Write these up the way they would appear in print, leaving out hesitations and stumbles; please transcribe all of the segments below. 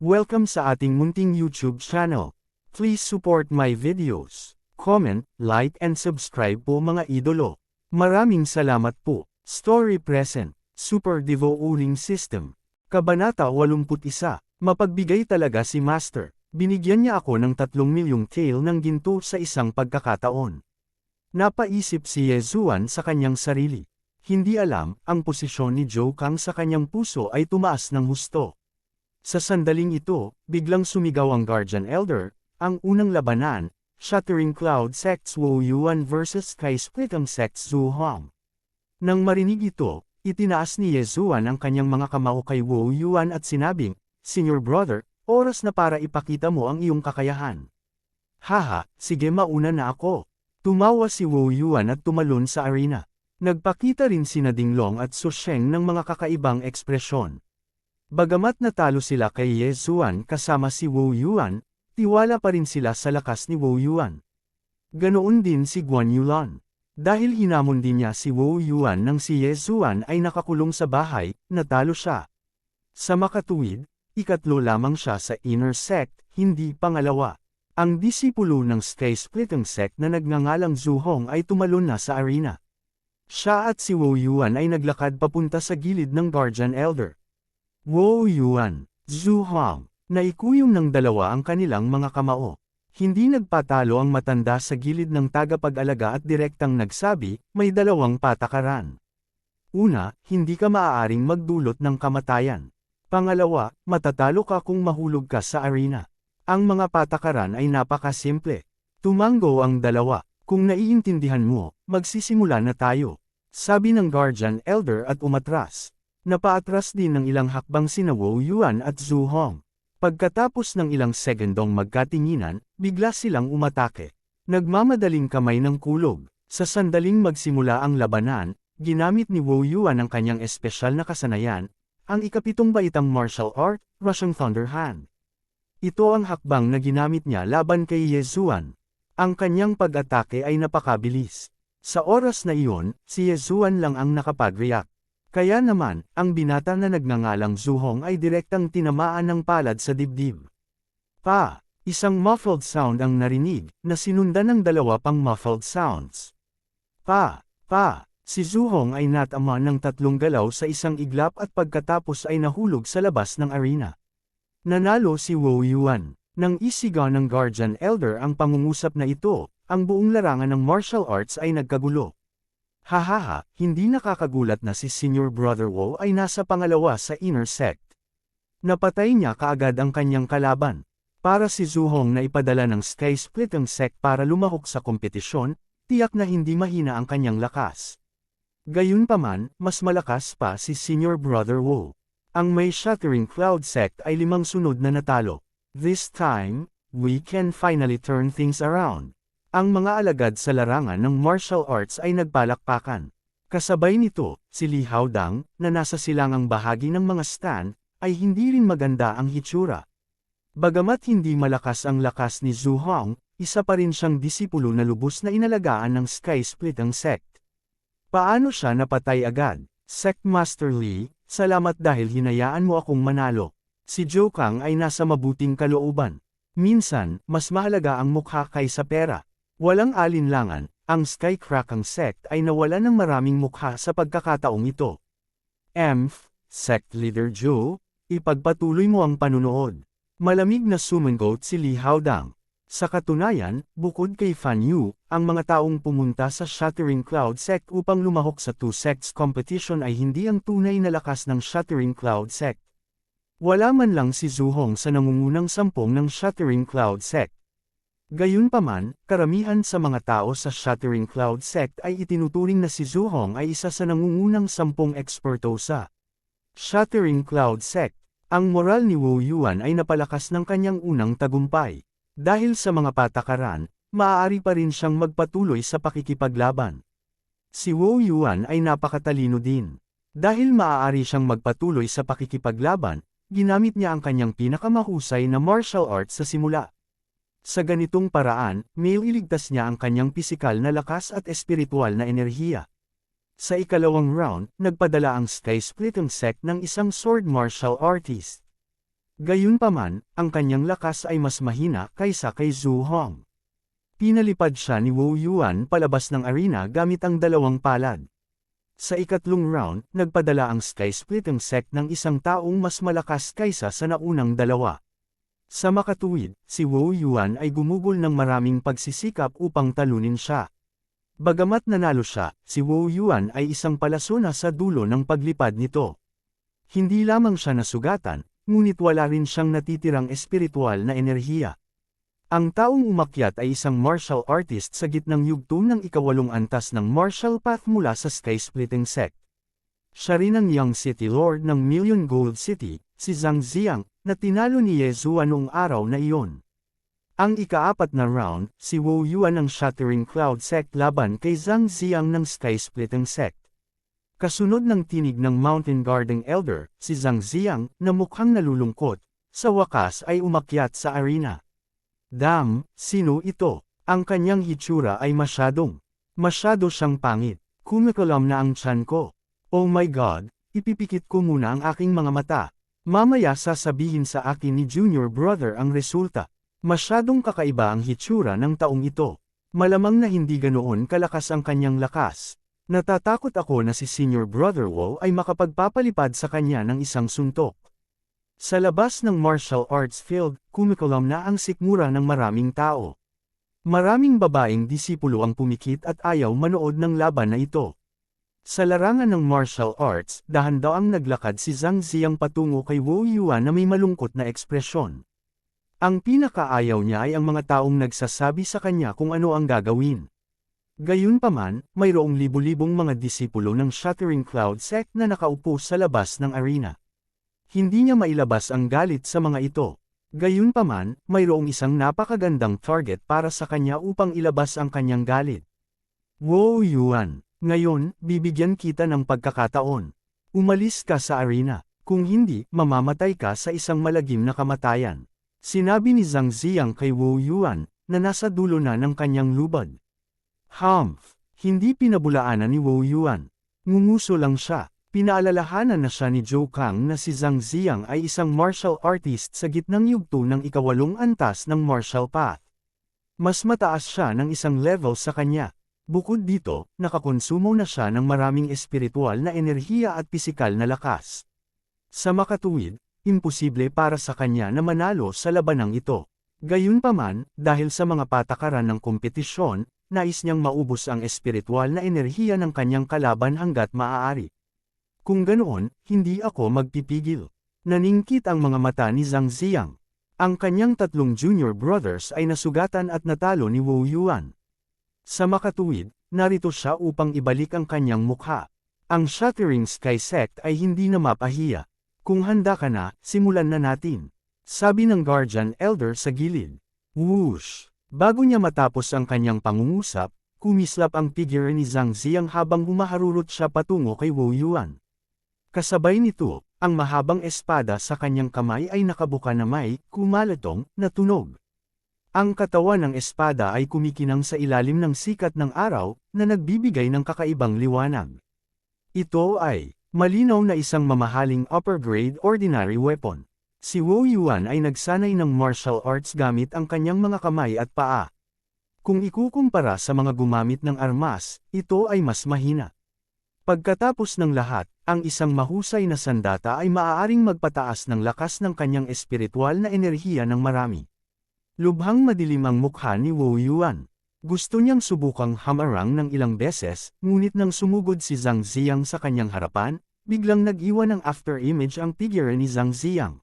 Welcome sa ating munting YouTube channel. Please support my videos. Comment, like and subscribe po mga idolo. Maraming salamat po. Story present. Super Devo Uling System. Kabanata 81. Mapagbigay talaga si Master. Binigyan niya ako ng 3 milyong tael ng ginto sa isang pagkakataon. Napaisip si Yezuan sa kanyang sarili. Hindi alam, ang posisyon ni Zhou Kang sa kanyang puso ay tumaas ng husto. Sa sandaling ito, biglang sumigaw ang Guardian Elder, ang unang labanan, Shattering Cloud Sects Wu Yuan vs Sky-Splitting Sects Zhu Hong. Nang marinig ito, itinaas ni Yezuan ang kanyang mga kamao kay Wu Yuan at sinabing, Senior Brother, oras na para ipakita mo ang iyong kakayahan. Haha, sige mauna na ako. Tumawa si Wu Yuan at tumalon sa arena. Nagpakita rin sina Dinglong at Su Sheng ng mga kakaibang ekspresyon. Bagamat natalo sila kay Yezuan kasama si Wu Yuan, tiwala pa rin sila sa lakas ni Wu Yuan. Ganoon din si Guan Yulan. Dahil hinamon din niya si Wu Yuan nang si Yezuan ay nakakulong sa bahay, natalo siya. Sa makatuwid, ikatlo lamang siya sa inner sect, hindi pangalawa. Ang disipulo ng Sky-Splitting Sect na nagngangalang Zhu Hong ay tumalon na sa arena. Siya at si Wu Yuan ay naglakad papunta sa gilid ng Guardian Elder. Wu Yuan, Zhu Hong, naikuyom ng dalawa ang kanilang mga kamao. Hindi nagpatalo ang matanda sa gilid ng tagapag-alaga at direktang nagsabi, may dalawang patakaran. Una, hindi ka maaaring magdulot ng kamatayan. Pangalawa, matatalo ka kung mahulog ka sa arena. Ang mga patakaran ay napakasimple. Tumanggo ang dalawa. Kung naiintindihan mo, magsisimula na tayo. Sabi ng Guardian Elder at umatras. Napaatras din ng ilang hakbang sina Wu Yuan at Zhu Hong. Pagkatapos ng ilang segundong magkatinginan, bigla silang umatake. Nagmamadaling kamay ng kulog. Sa sandaling magsimula ang labanan, ginamit ni Wu Yuan ang kanyang espesyal na kasanayan, ang ikapitong baitang martial art, Russian Thunder Hand. Ito ang hakbang na ginamit niya laban kay Yezuan. Ang kanyang pag-atake ay napakabilis. Sa oras na iyon, si Yezuan lang ang nakapag-react. Kaya naman, ang binata na nagngangalang Zhu Hong ay direktang tinamaan ng palad sa dibdib. Pa! Isang muffled sound ang narinig, na sinundan ng dalawa pang muffled sounds. Pa! Pa! Si Zhu Hong ay natama ng 3 galaw sa isang iglap at pagkatapos ay nahulog sa labas ng arena. Nanalo si Wu Yuan. Nang isigaw ng Guardian Elder ang pangungusap na ito, ang buong larangan ng martial arts ay nagkagulo. Hahaha, hindi nakakagulat na si Senior Brother Wu ay nasa pangalawa sa inner sect. Napatay niya kaagad ang kanyang kalaban. Para si Zhu Hong na ipadala ng Sky-Splitting Sect para lumahok sa kompetisyon, tiyak na hindi mahina ang kanyang lakas. Gayunpaman, mas malakas pa si Senior Brother Wu. Ang may Shattering Cloud Sect ay 5 sunod na natalo. This time, we can finally turn things around. Ang mga alagad sa larangan ng martial arts ay nagpalakpakan. Kasabay nito, si Li Haodang, na nasa silangang bahagi ng mga stand, ay hindi rin maganda ang hitsura. Bagamat hindi malakas ang lakas ni Zhu Hong, isa pa rin siyang disipulo na lubos na inalagaan ng Sky-Splitting Sect. Paano siya napatay agad? Sect Master Li, salamat dahil hinayaan mo akong manalo. Si Zhou Kang ay nasa mabuting kalooban. Minsan, mas mahalaga ang mukha kaysa pera. Walang alinlangan, ang Sky-Cracking Sect ay nawalan ng maraming mukha sa pagkakataong ito. Sect Leader Zhou, ipagpatuloy mo ang panunood. Malamig na sumangot si Li Haodang. Sa katunayan, bukod kay Fan Yu, ang mga taong pumunta sa Shattering Cloud Sect upang lumahok sa 2 sects competition ay hindi ang tunay na lakas ng Shattering Cloud Sect. Wala man lang si Zhu Hong sa nangungunang 10 ng Shattering Cloud Sect. Gayunpaman, karamihan sa mga tao sa Shattering Cloud Sect ay itinuturing na si Zhu Hong ay isa sa nangungunang 10 eksperto sa Shattering Cloud Sect. Ang moral ni Wu Yuan ay napalakas ng kanyang unang tagumpay. Dahil sa mga patakaran, maaari pa rin siyang magpatuloy sa pakikipaglaban. Si Wu Yuan ay napakatalino din. Dahil maaari siyang magpatuloy sa pakikipaglaban, ginamit niya ang kanyang pinakamahusay na martial arts sa simula. Sa ganitong paraan, mailigtas niya ang kanyang pisikal na lakas at espiritual na enerhiya. Sa ikalawang round, nagpadala ang Sky-Splitting Sect ng isang sword martial artist. Gayunpaman, ang kanyang lakas ay mas mahina kaysa kay Zhu Hong. Pinalipad siya ni Wu Yuan palabas ng arena gamit ang dalawang palad. Sa ikatlong round, nagpadala ang Sky-Splitting Sect ng isang taong mas malakas kaysa sa naunang dalawa. Sa makatuwid, si Wu Yuan ay gumugol ng maraming pagsisikap upang talunin siya. Bagamat nanalo siya, si Wu Yuan ay isang palasuna sa dulo ng paglipad nito. Hindi lamang siya nasugatan, ngunit wala rin siyang natitirang espiritual na enerhiya. Ang taong umakyat ay isang martial artist sa gitnang yugto ng ikawalong antas ng martial path mula sa Sky-Splitting Sect. Siya rin ang Young City Lord ng Million Gold City, si Zhang Ziang, na tinalo ni Ye Zua noong araw na iyon. Ang ikaapat na round, si Wu Yuan ng Shattering Cloud Sect laban kay Zhang Ziang ng Sky-Splitting Sect. Kasunod ng tinig ng Mountain Guarding Elder, si Zhang Ziang, na mukhang nalulungkot, sa wakas ay umakyat sa arena. Sino ito? Ang kanyang hitsura ay masyado siyang pangit. Kumakalam na ang tiyan ko. Oh my God, ipipikit ko muna ang aking mga mata. Mamaya sasabihin sa akin ni Junior Brother ang resulta. Masyadong kakaiba ang hitsura ng taong ito. Malamang na hindi ganoon kalakas ang kanyang lakas. Natatakot ako na si Senior Brother Wu ay makapagpapalipad sa kanya ng isang suntok. Sa labas ng martial arts field, kumakalam na ang sikmura ng maraming tao. Maraming babaeng disipulo ang pumikit at ayaw manood ng laban na ito. Sa larangan ng martial arts, dahan-daang naglakad si Zhang Ziang patungo kay Wu Yuan na may malungkot na ekspresyon. Ang pinakaayaw niya ay ang mga taong nagsasabi sa kanya kung ano ang gagawin. Gayunpaman, mayroong libu-libong mga disipulo ng Shattering Cloud Sect na nakaupo sa labas ng arena. Hindi niya mailabas ang galit sa mga ito. Gayunpaman, mayroong isang napakagandang target para sa kanya upang ilabas ang kanyang galit. Wu Yuan, ngayon, bibigyan kita ng pagkakataon. Umalis ka sa arena. Kung hindi, mamamatay ka sa isang malagim na kamatayan. Sinabi ni Zhang Ziang kay Wu Yuan, na nasa dulo na ng kanyang lubad. Hindi pinabulaanan ni Wu Yuan. Ngunguso lang siya. Pinaalalahanan na siya ni Zhou Kang na si Zhang Ziang ay isang martial artist sa gitnang yugto ng ikawalong antas ng martial path. Mas mataas siya ng isang level sa kanya. Bukod dito, nakakonsumo na siya ng maraming espiritual na enerhiya at pisikal na lakas. Sa makatuwid, imposible para sa kanya na manalo sa labanang ito. Gayunpaman, dahil sa mga patakaran ng kompetisyon, nais niyang maubos ang espiritual na enerhiya ng kanyang kalaban hanggat maaari. Kung ganoon, hindi ako magpipigil. Naningkit ang mga mata ni Zhang Ziang. Ang kanyang tatlong junior brothers ay nasugatan at natalo ni Wu Yuan. Sa makatuwid, narito siya upang ibalik ang kanyang mukha. Ang Shattering Sky Sect ay hindi na mapahiya. Kung handa ka na, simulan na natin. Sabi ng Guardian Elder sa gilid. Whoosh! Bago niya matapos ang kanyang pangungusap, kumislap ang figure ni Zhang Ziang habang humaharurot siya patungo kay Wu Yuan. Kasabay nito, ang mahabang espada sa kanyang kamay ay nakabuka na may kumalatong na tunog. Ang katawan ng espada ay kumikinang sa ilalim ng sikat ng araw na nagbibigay ng kakaibang liwanag. Ito ay malinaw na isang mamahaling upper-grade ordinary weapon. Si Wu Yuan ay nagsanay ng martial arts gamit ang kanyang mga kamay at paa. Kung ikukumpara sa mga gumamit ng armas, ito ay mas mahina. Pagkatapos ng lahat, ang isang mahusay na sandata ay maaaring magpataas ng lakas ng kanyang espiritual na enerhiya ng marami. Lubhang madilim ang mukha ni Wu Yuan. Gusto niyang subukang hamarang ng ilang beses, ngunit nang sumugod si Zhang Ziang sa kanyang harapan, biglang nag-iwan ng after-image ang figure ni Zhang Ziang.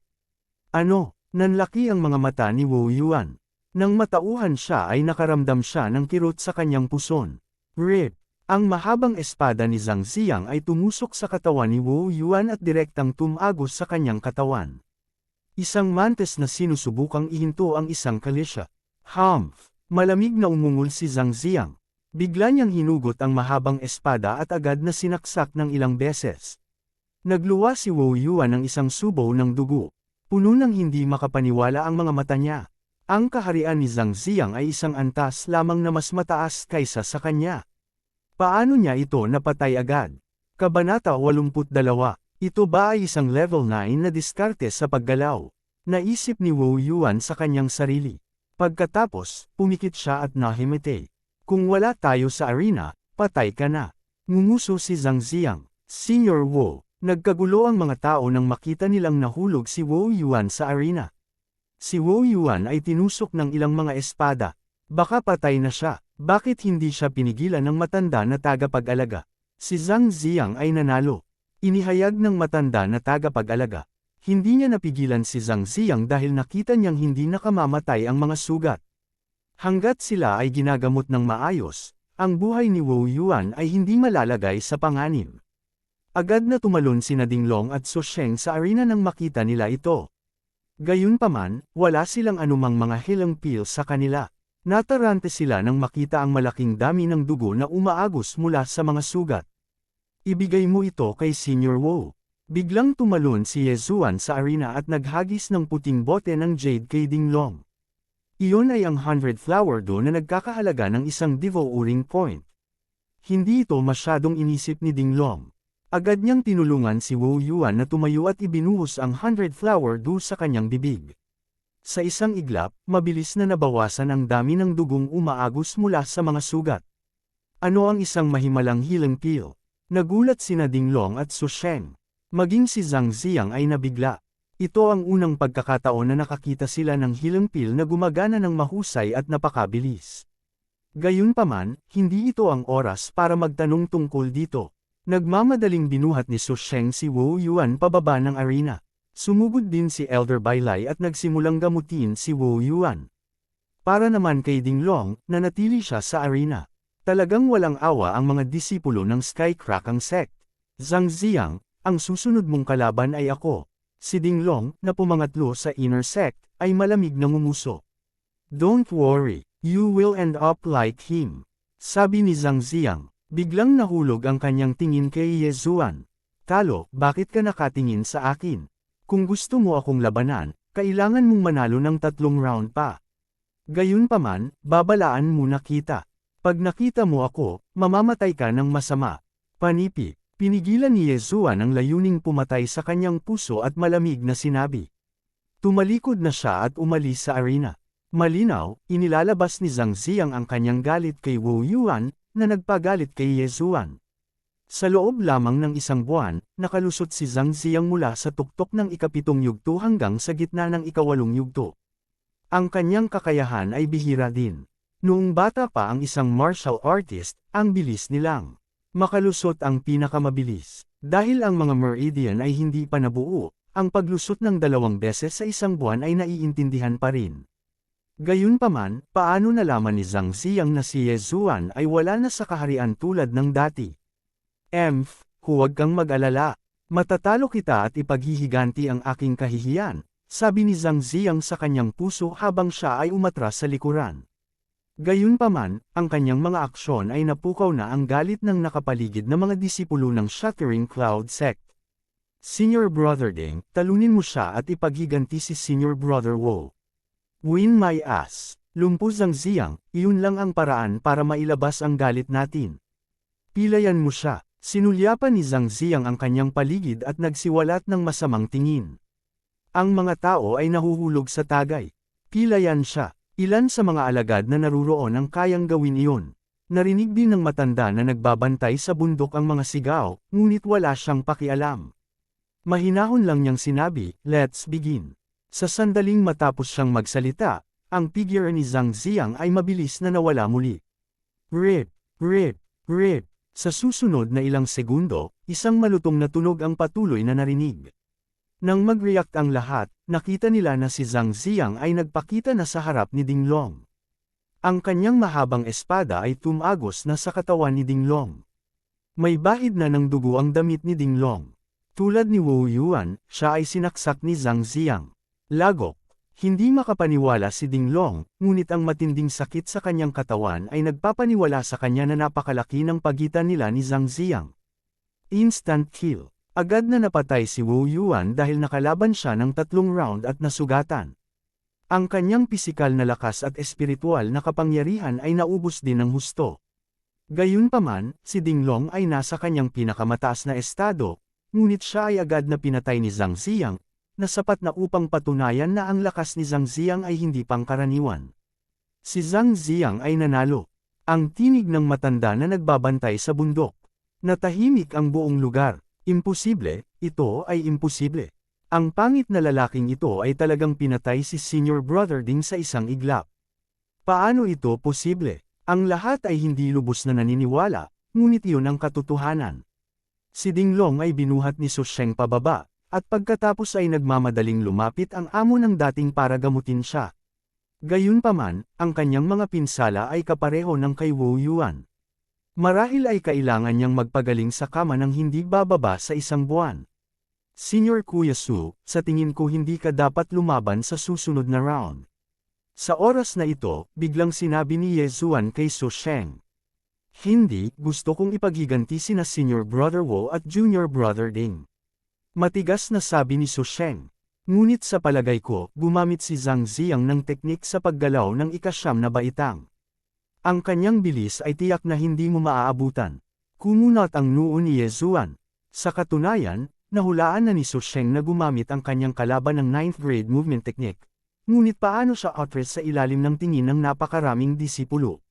Nanlaki ang mga mata ni Wu Yuan. Nang matauhan siya ay nakaramdam siya ng kirot sa kanyang puson. Rip! Ang mahabang espada ni Zhang Ziang ay tumusok sa katawan ni Wu Yuan at direktang tumagos sa kanyang katawan. Isang mantis na sinusubukang ihinto ang isang kalisya. Malamig na umungol si Zhang Ziang. Bigla niyang hinugot ang mahabang espada at agad na sinaksak ng ilang beses. Nagluwa si Wu Yuan ng isang subo ng dugo. Puno ng hindi makapaniwala ang mga mata niya. Ang kaharian ni Zhang Ziang ay isang antas lamang na mas mataas kaysa sa kanya. Paano niya ito napatay agad? Kabanata 82. Ito ba ay isang level 9 na diskarte sa paggalaw? Naisip ni Wu Yuan sa kanyang sarili. Pagkatapos, pumikit siya at nahimite. Kung wala tayo sa arena, patay ka na. Ngumuso si Zhang Ziang. Senior Wu. Nagkagulo ang mga tao nang makita nilang nahulog si Wu Yuan sa arena. Si Wu Yuan ay tinusok ng ilang mga espada. Baka patay na siya. Bakit hindi siya pinigilan ng matanda na tagapag-alaga? Si Zhang Ziang ay nanalo. Inihayag ng matanda na tagapag-alaga. Hindi niya napigilan si Zhang Ziang dahil nakita niyang hindi nakamamatay ang mga sugat. Hanggat sila ay ginagamot ng maayos, ang buhay ni Wu Yuan ay hindi malalagay sa panganib. Agad na tumalon sina Dinglong at Su Sheng sa arena nang makita nila ito. Gayunpaman, wala silang anumang mga healing pills sa kanila. Natarante sila nang makita ang malaking dami ng dugo na umaagos mula sa mga sugat. Ibigay mo ito kay Senior Wu. Biglang tumalon si Ye Zuan sa arena at naghagis ng puting bote ng jade kay Dinglong. Iyon ay ang 100 flower do na nagkakahalaga ng isang devouring point. Hindi ito masyadong inisip ni Dinglong. Agad niyang tinulungan si Wu Yuan na tumayo at ibinuhos ang 100 flower do sa kanyang bibig. Sa isang iglap, mabilis na nabawasan ang dami ng dugong umaagos mula sa mga sugat. Ano ang isang mahimalang healing pill? Nagulat sina Dinglong at Su Sheng. Maging si Zhang Ziang ay nabigla. Ito ang unang pagkakataon na nakakita sila ng healing pill na gumagana ng mahusay at napakabilis. Gayunpaman, hindi ito ang oras para magtanong tungkol dito. Nagmamadaling binuhat ni Su Sheng si Wu Yuan pababa ng arena. Sumugod din si Elder Bailai at nagsimulang gamutin si Wu Yuan. Para naman kay Dinglong, nanatili siya sa arena. Talagang walang awa ang mga disipulo ng Skycrackang sect. Zhang Ziang, ang susunod mong kalaban ay ako. Si Dinglong, na pumangatlo sa inner sect, ay malamig na ngumuso. Don't worry, you will end up like him. Sabi ni Zhang Ziang. Biglang nahulog ang kanyang tingin kay Ye Zuan. Talo, bakit ka nakatingin sa akin? Kung gusto mo akong labanan, kailangan mong manalo ng 3 round pa. Gayunpaman, babalaan muna kita. Pag nakita mo ako, mamamatay ka ng masama. Panipi. Pinigilan ni Ye Zuan ang layuning pumatay sa kanyang puso at malamig na sinabi. Tumalikod na siya at umalis sa arena. Malinaw, inilalabas ni Zhang Ziang ang kanyang galit kay Wu Yuan, na nagpagalit kay Ye Zuan. Sa loob lamang ng isang buwan, nakalusot si Zhang Ziang mula sa tuktok ng ika-7 yugto hanggang sa gitna ng ika-8 yugto. Ang kanyang kakayahan ay bihira din. Noong bata pa ang isang martial artist, ang bilis nilang makalusot ang pinakamabilis. Dahil ang mga meridian ay hindi pa nabuo, ang paglusot ng 2 beses sa isang buwan ay naiintindihan pa rin. Gayunpaman, paano nalaman ni Zhang Ziang na si Ye Zuan ay wala na sa kaharian tulad ng dati? Huwag kang mag-alala. Matatalo kita at ipaghihiganti ang aking kahihiyan, sabi ni Zhang Ziang sa kanyang puso habang siya ay umatras sa likuran. Gayunpaman, ang kanyang mga aksyon ay napukaw na ang galit ng nakapaligid na mga disipulo ng Shattering Cloud Sect. Senior Brother Ding, talunin mo siya at ipaghiganti si Senior Brother Wu. Win my ass. Lumpo Zhang Ziang, iyon lang ang paraan para mailabas ang galit natin. Pilayan mo siya. Sinulyapan ni Zhang Ziang ang kanyang paligid at nagsiwalat ng masamang tingin. Ang mga tao ay nahuhulog sa tagay. Pilayan siya. Ilan sa mga alagad na naruroon ang kayang gawin iyon. Narinig din ng matanda na nagbabantay sa bundok ang mga sigaw, ngunit wala siyang pakialam. Mahinahon lang niyang sinabi, let's begin. Sa sandaling matapos siyang magsalita, ang figure ni Zhang Ziang ay mabilis na nawala muli. Rip, rip, rip. Sa susunod na ilang segundo, isang malutong na tunog ang patuloy na narinig. Nang mag-react ang lahat, nakita nila na si Zhang Ziang ay nagpakita na sa harap ni Dinglong. Ang kanyang mahabang espada ay tumagos na sa katawan ni Dinglong. May bahid na ng dugo ang damit ni Dinglong. Tulad ni Wu Yuan, siya ay sinaksak ni Zhang Ziang. Lagok. Hindi makapaniwala si Dinglong, ngunit ang matinding sakit sa kanyang katawan ay nagpapaniwala sa kanya na napakalaki ng pagitan nila ni Zhang Ziang. Instant kill. Agad na napatay si Wu Yuan dahil nakalaban siya ng 3 round at nasugatan. Ang kanyang pisikal na lakas at espiritual na kapangyarihan ay naubos din ng husto. Gayunpaman, si Dinglong ay nasa kanyang pinakamataas na estado, ngunit siya ay agad na pinatay ni Zhang Ziang, na sapat na upang patunayan na ang lakas ni Zhang Ziang ay hindi pangkaraniwan. Si Zhang Ziang ay nanalo. Ang tinig ng matanda na nagbabantay sa bundok. Natahimik ang buong lugar. Imposible, ito ay imposible. Ang pangit na lalaking ito ay talagang pinatay si Senior Brother Ding sa isang iglap. Paano ito posible? Ang lahat ay hindi lubos na naniniwala, ngunit iyon ang katotohanan. Si Dinglong ay binuhat ni Su Sheng pababa, at pagkatapos ay nagmamadaling lumapit ang amo ng dating para gamutin siya. Gayunpaman, ang kanyang mga pinsala ay kapareho ng kay Wu Yuan. Marahil ay kailangan niyang magpagaling sa kama ng hindi bababa sa isang buwan. Senior Kuya Su, sa tingin ko hindi ka dapat lumaban sa susunod na round. Sa oras na ito, biglang sinabi ni Ye Zuan kay Su Sheng. Hindi, gusto kong ipaghiganti sina Senior Brother Wu at Junior Brother Ding. Matigas na sabi ni Su Sheng. Ngunit sa palagay ko, gumamit si Zhang Ziang ng teknik sa paggalaw ng ika-9 na baitang. Ang kanyang bilis ay tiyak na hindi mo maaabutan. Kumunat ang noo ni Ye Zuan. Sa katunayan, nahulaan na ni Su Sheng na gumamit ang kanyang kalaban ng 9th grade movement technique. Ngunit paano siya atras sa ilalim ng tingin ng napakaraming disipulo?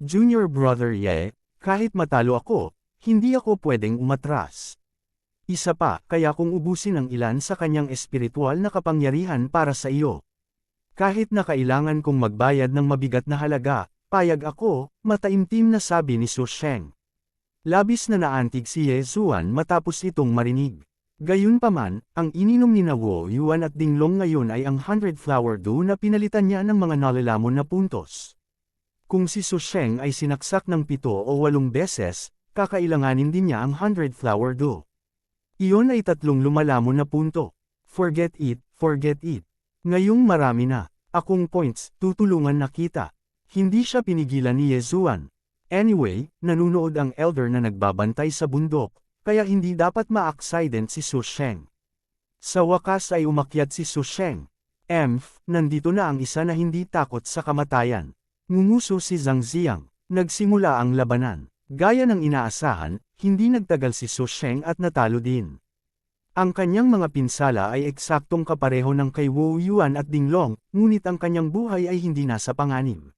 Junior Brother Ye, kahit matalo ako, hindi ako pwedeng umatras. Isa pa, kaya kong ubusin ang ilan sa kanyang espiritual na kapangyarihan para sa iyo. Kahit na kailangan kong magbayad ng mabigat na halaga, payag ako, mataimtim na sabi ni Su Sheng. Labis na naantig si Ye Zuan matapos itong marinig. Gayunpaman, ang ininom ni Wu Yuan at Dinglong ngayon ay ang 100 flower dew na pinalitan niya ng mga nalilamon na puntos. Kung si Su Sheng ay sinaksak ng 7 o 8 beses, kakailanganin din niya ang 100 flower dew. Iyon ay 3 lumalamon na punto. Forget it, forget it. Ngayong marami na. Akong points, tutulungan na kita. Hindi siya pinigilan ni Ye Zuan. Anyway, nanunood ang elder na nagbabantay sa bundok, kaya hindi dapat ma-accident si Su Sheng. Sa wakas ay umakyat si Su Sheng. Nandito na ang isa na hindi takot sa kamatayan. Ngumuso si Zhang Ziang. Nagsimula ang labanan. Gaya ng inaasahan, hindi nagtagal si Su Sheng at natalo din. Ang kanyang mga pinsala ay eksaktong kapareho ng kay Wu Yuan at Dinglong, ngunit ang kanyang buhay ay hindi nasa panganib.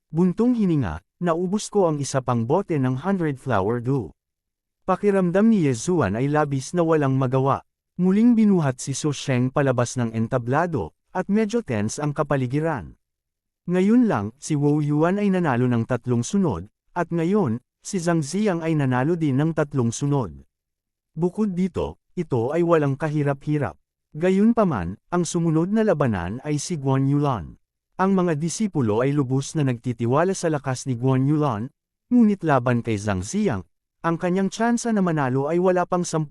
Buntong hininga, naubos ko ang isa pang bote ng 100 flower dew. Pakiramdam ni Ye Zuan ay labis na walang magawa. Muling binuhat si Su Sheng palabas ng entablado, at medyo tense ang kapaligiran. Ngayon lang, si Wu Yuan ay nanalo ng 3 sunod, at ngayon, si Zhang Ziang ay nanalo din ng 3 sunod. Bukod dito, ito ay walang kahirap-hirap. Gayunpaman, ang sumunod na labanan ay si Guan Yulan. Ang mga disipulo ay lubos na nagtitiwala sa lakas ni Guan Yulan, ngunit laban kay Zhang Ziang, ang kanyang tsansa na manalo ay wala pang 10%.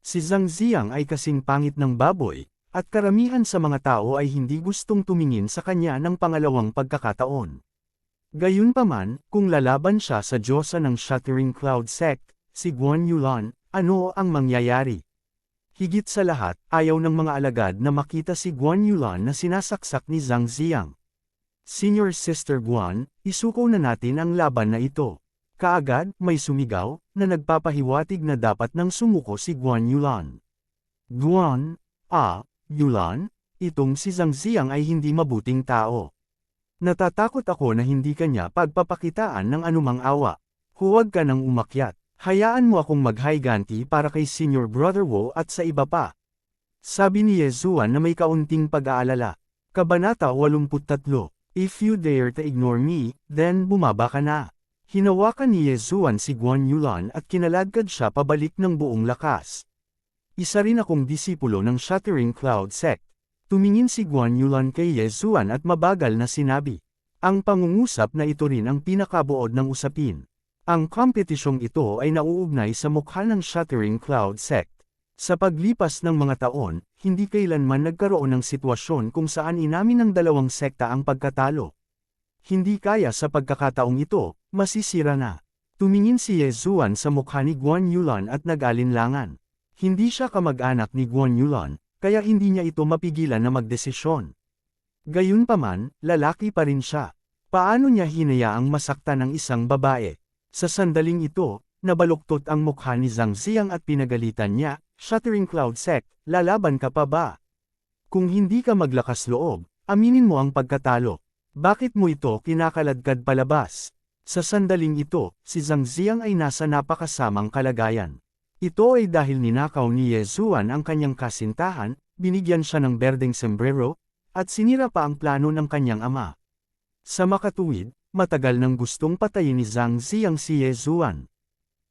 Si Zhang Ziang ay kasing pangit ng baboy, at karamihan sa mga tao ay hindi gustong tumingin sa kanya ng pangalawang pagkakataon. Gayunpaman, kung lalaban siya sa diyosa ng Shattering Cloud Sect, si Guan Yulan, ano ang mangyayari? Higit sa lahat, ayaw ng mga alagad na makita si Guan Yulan na sinasaksak ni Zhang Ziang. Senior Sister Guan, isuko na natin ang laban na ito. Kaagad, may sumigaw, na nagpapahiwatig na dapat nang sumuko si Guan Yulan. Guan, Yulan, itong si Zhang Ziang ay hindi mabuting tao. Natatakot ako na hindi kanya pagpapakitaan ng anumang awa. Huwag ka nang umakyat. Hayaan mo akong maghiganti para kay Senior Brother Wu at sa iba pa. Sabi ni Ye Zuan na may kaunting pag-aalala. Kabanata 83. If you dare to ignore me, then bumaba ka na. Hinawakan ni Ye Zuan si Guan Yulan at kinaladkad siya pabalik ng buong lakas. Isa rin akong disipulo ng Shattering Cloud Sect. Tumingin si Guan Yulan kay Ye Zuan at mabagal na sinabi. Ang pangungusap na ito rin ang pinakabuod ng usapin. Ang kompetisyong ito ay nauugnay sa mukha ng Shattering Cloud Sect. Sa paglipas ng mga taon, hindi kailanman nagkaroon ng sitwasyon kung saan inamin ng dalawang sekta ang pagkatalo. Hindi kaya sa pagkakataong ito, masisira na. Tumingin si Ye Zuan sa mukha ni Guan Yulan at nag-alinlangan. Hindi siya kamag-anak ni Guan Yulan, kaya hindi niya ito mapigilan na magdesisyon. Gayunpaman, lalaki pa rin siya. Paano niya hinayaang masaktan ng isang babae? Sa sandaling ito, nabaluktot ang mukha ni Zhang Ziang at pinagalitan niya, Shattering Cloud Sect, lalaban ka pa ba? Kung hindi ka maglakas loob, aminin mo ang pagkatalo. Bakit mo ito kinakaladkad palabas? Sa sandaling ito, si Zhang Ziang ay nasa napakasamang kalagayan. Ito ay dahil ninakaw ni Ye Zuan ang kanyang kasintahan, binigyan siya ng berdeng sombrero, at sinira pa ang plano ng kanyang ama. Sa makatuwid, matagal nang gustong patayin ni Zhang Ziang si Ye Zuan.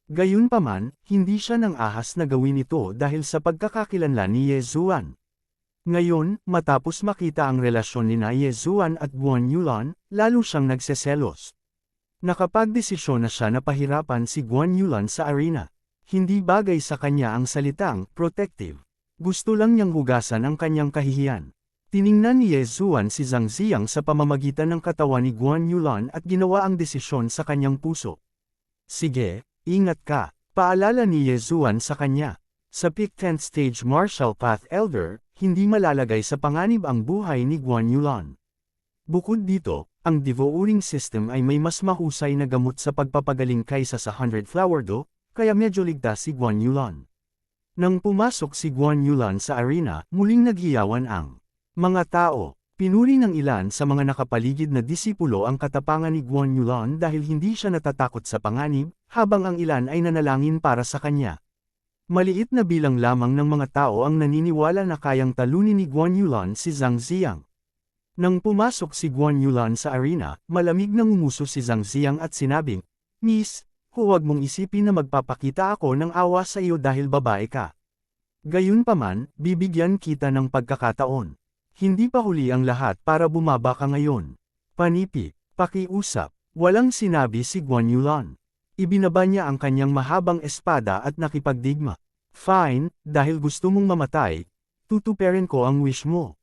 Gayunpaman, hindi siya nang ahas na gawin ito dahil sa pagkakakilanlan ni Ye Zuan. Ngayon, matapos makita ang relasyon ni Ye Zuan at Guan Yulan, lalo siyang nagseselos. Nakapagdesisyon na siya na pahirapan si Guan Yulan sa arena. Hindi bagay sa kanya ang salitang protective. Gusto lang niyang hugasan ang kanyang kahihiyan. Tiningnan ni Ye Zuan si Zhang Ziang sa pamamagitan ng katawan ni Guan Yulan at ginawa ang desisyon sa kanyang puso. Sige, ingat ka, paalala ni Ye Zuan sa kanya. Sa peak 10th stage martial path elder, hindi malalagay sa panganib ang buhay ni Guan Yulan. Bukod dito, ang devouring system ay may mas mahusay na gamot sa pagpapagaling kaysa sa 100 flower do, kaya medyo ligtas si Guan Yulan. Nang pumasok si Guan Yulan sa arena, muling naghiyawan ang mga tao. Pinuri ng ilan sa mga nakapaligid na disipulo ang katapangan ni Guan Yulan dahil hindi siya natatakot sa panganib, habang ang ilan ay nanalangin para sa kanya. Maliit na bilang lamang ng mga tao ang naniniwala na kayang talunin ni Guan Yulan si Zhang Ziang. Nang pumasok si Guan Yulan sa arena, malamig na ngumuso si Zhang Ziang at sinabing, "Miss, huwag mong isipin na magpapakita ako ng awa sa iyo dahil babae ka. Gayunpaman, bibigyan kita ng pagkakataon. Hindi pa huli ang lahat para bumaba ka ngayon." Panipi, pakiusap, walang sinabi si Guan Yulan. Ibinaba niya ang kanyang mahabang espada at nakipagdigma. "Fine, dahil gusto mong mamatay, tutuperin ko ang wish mo."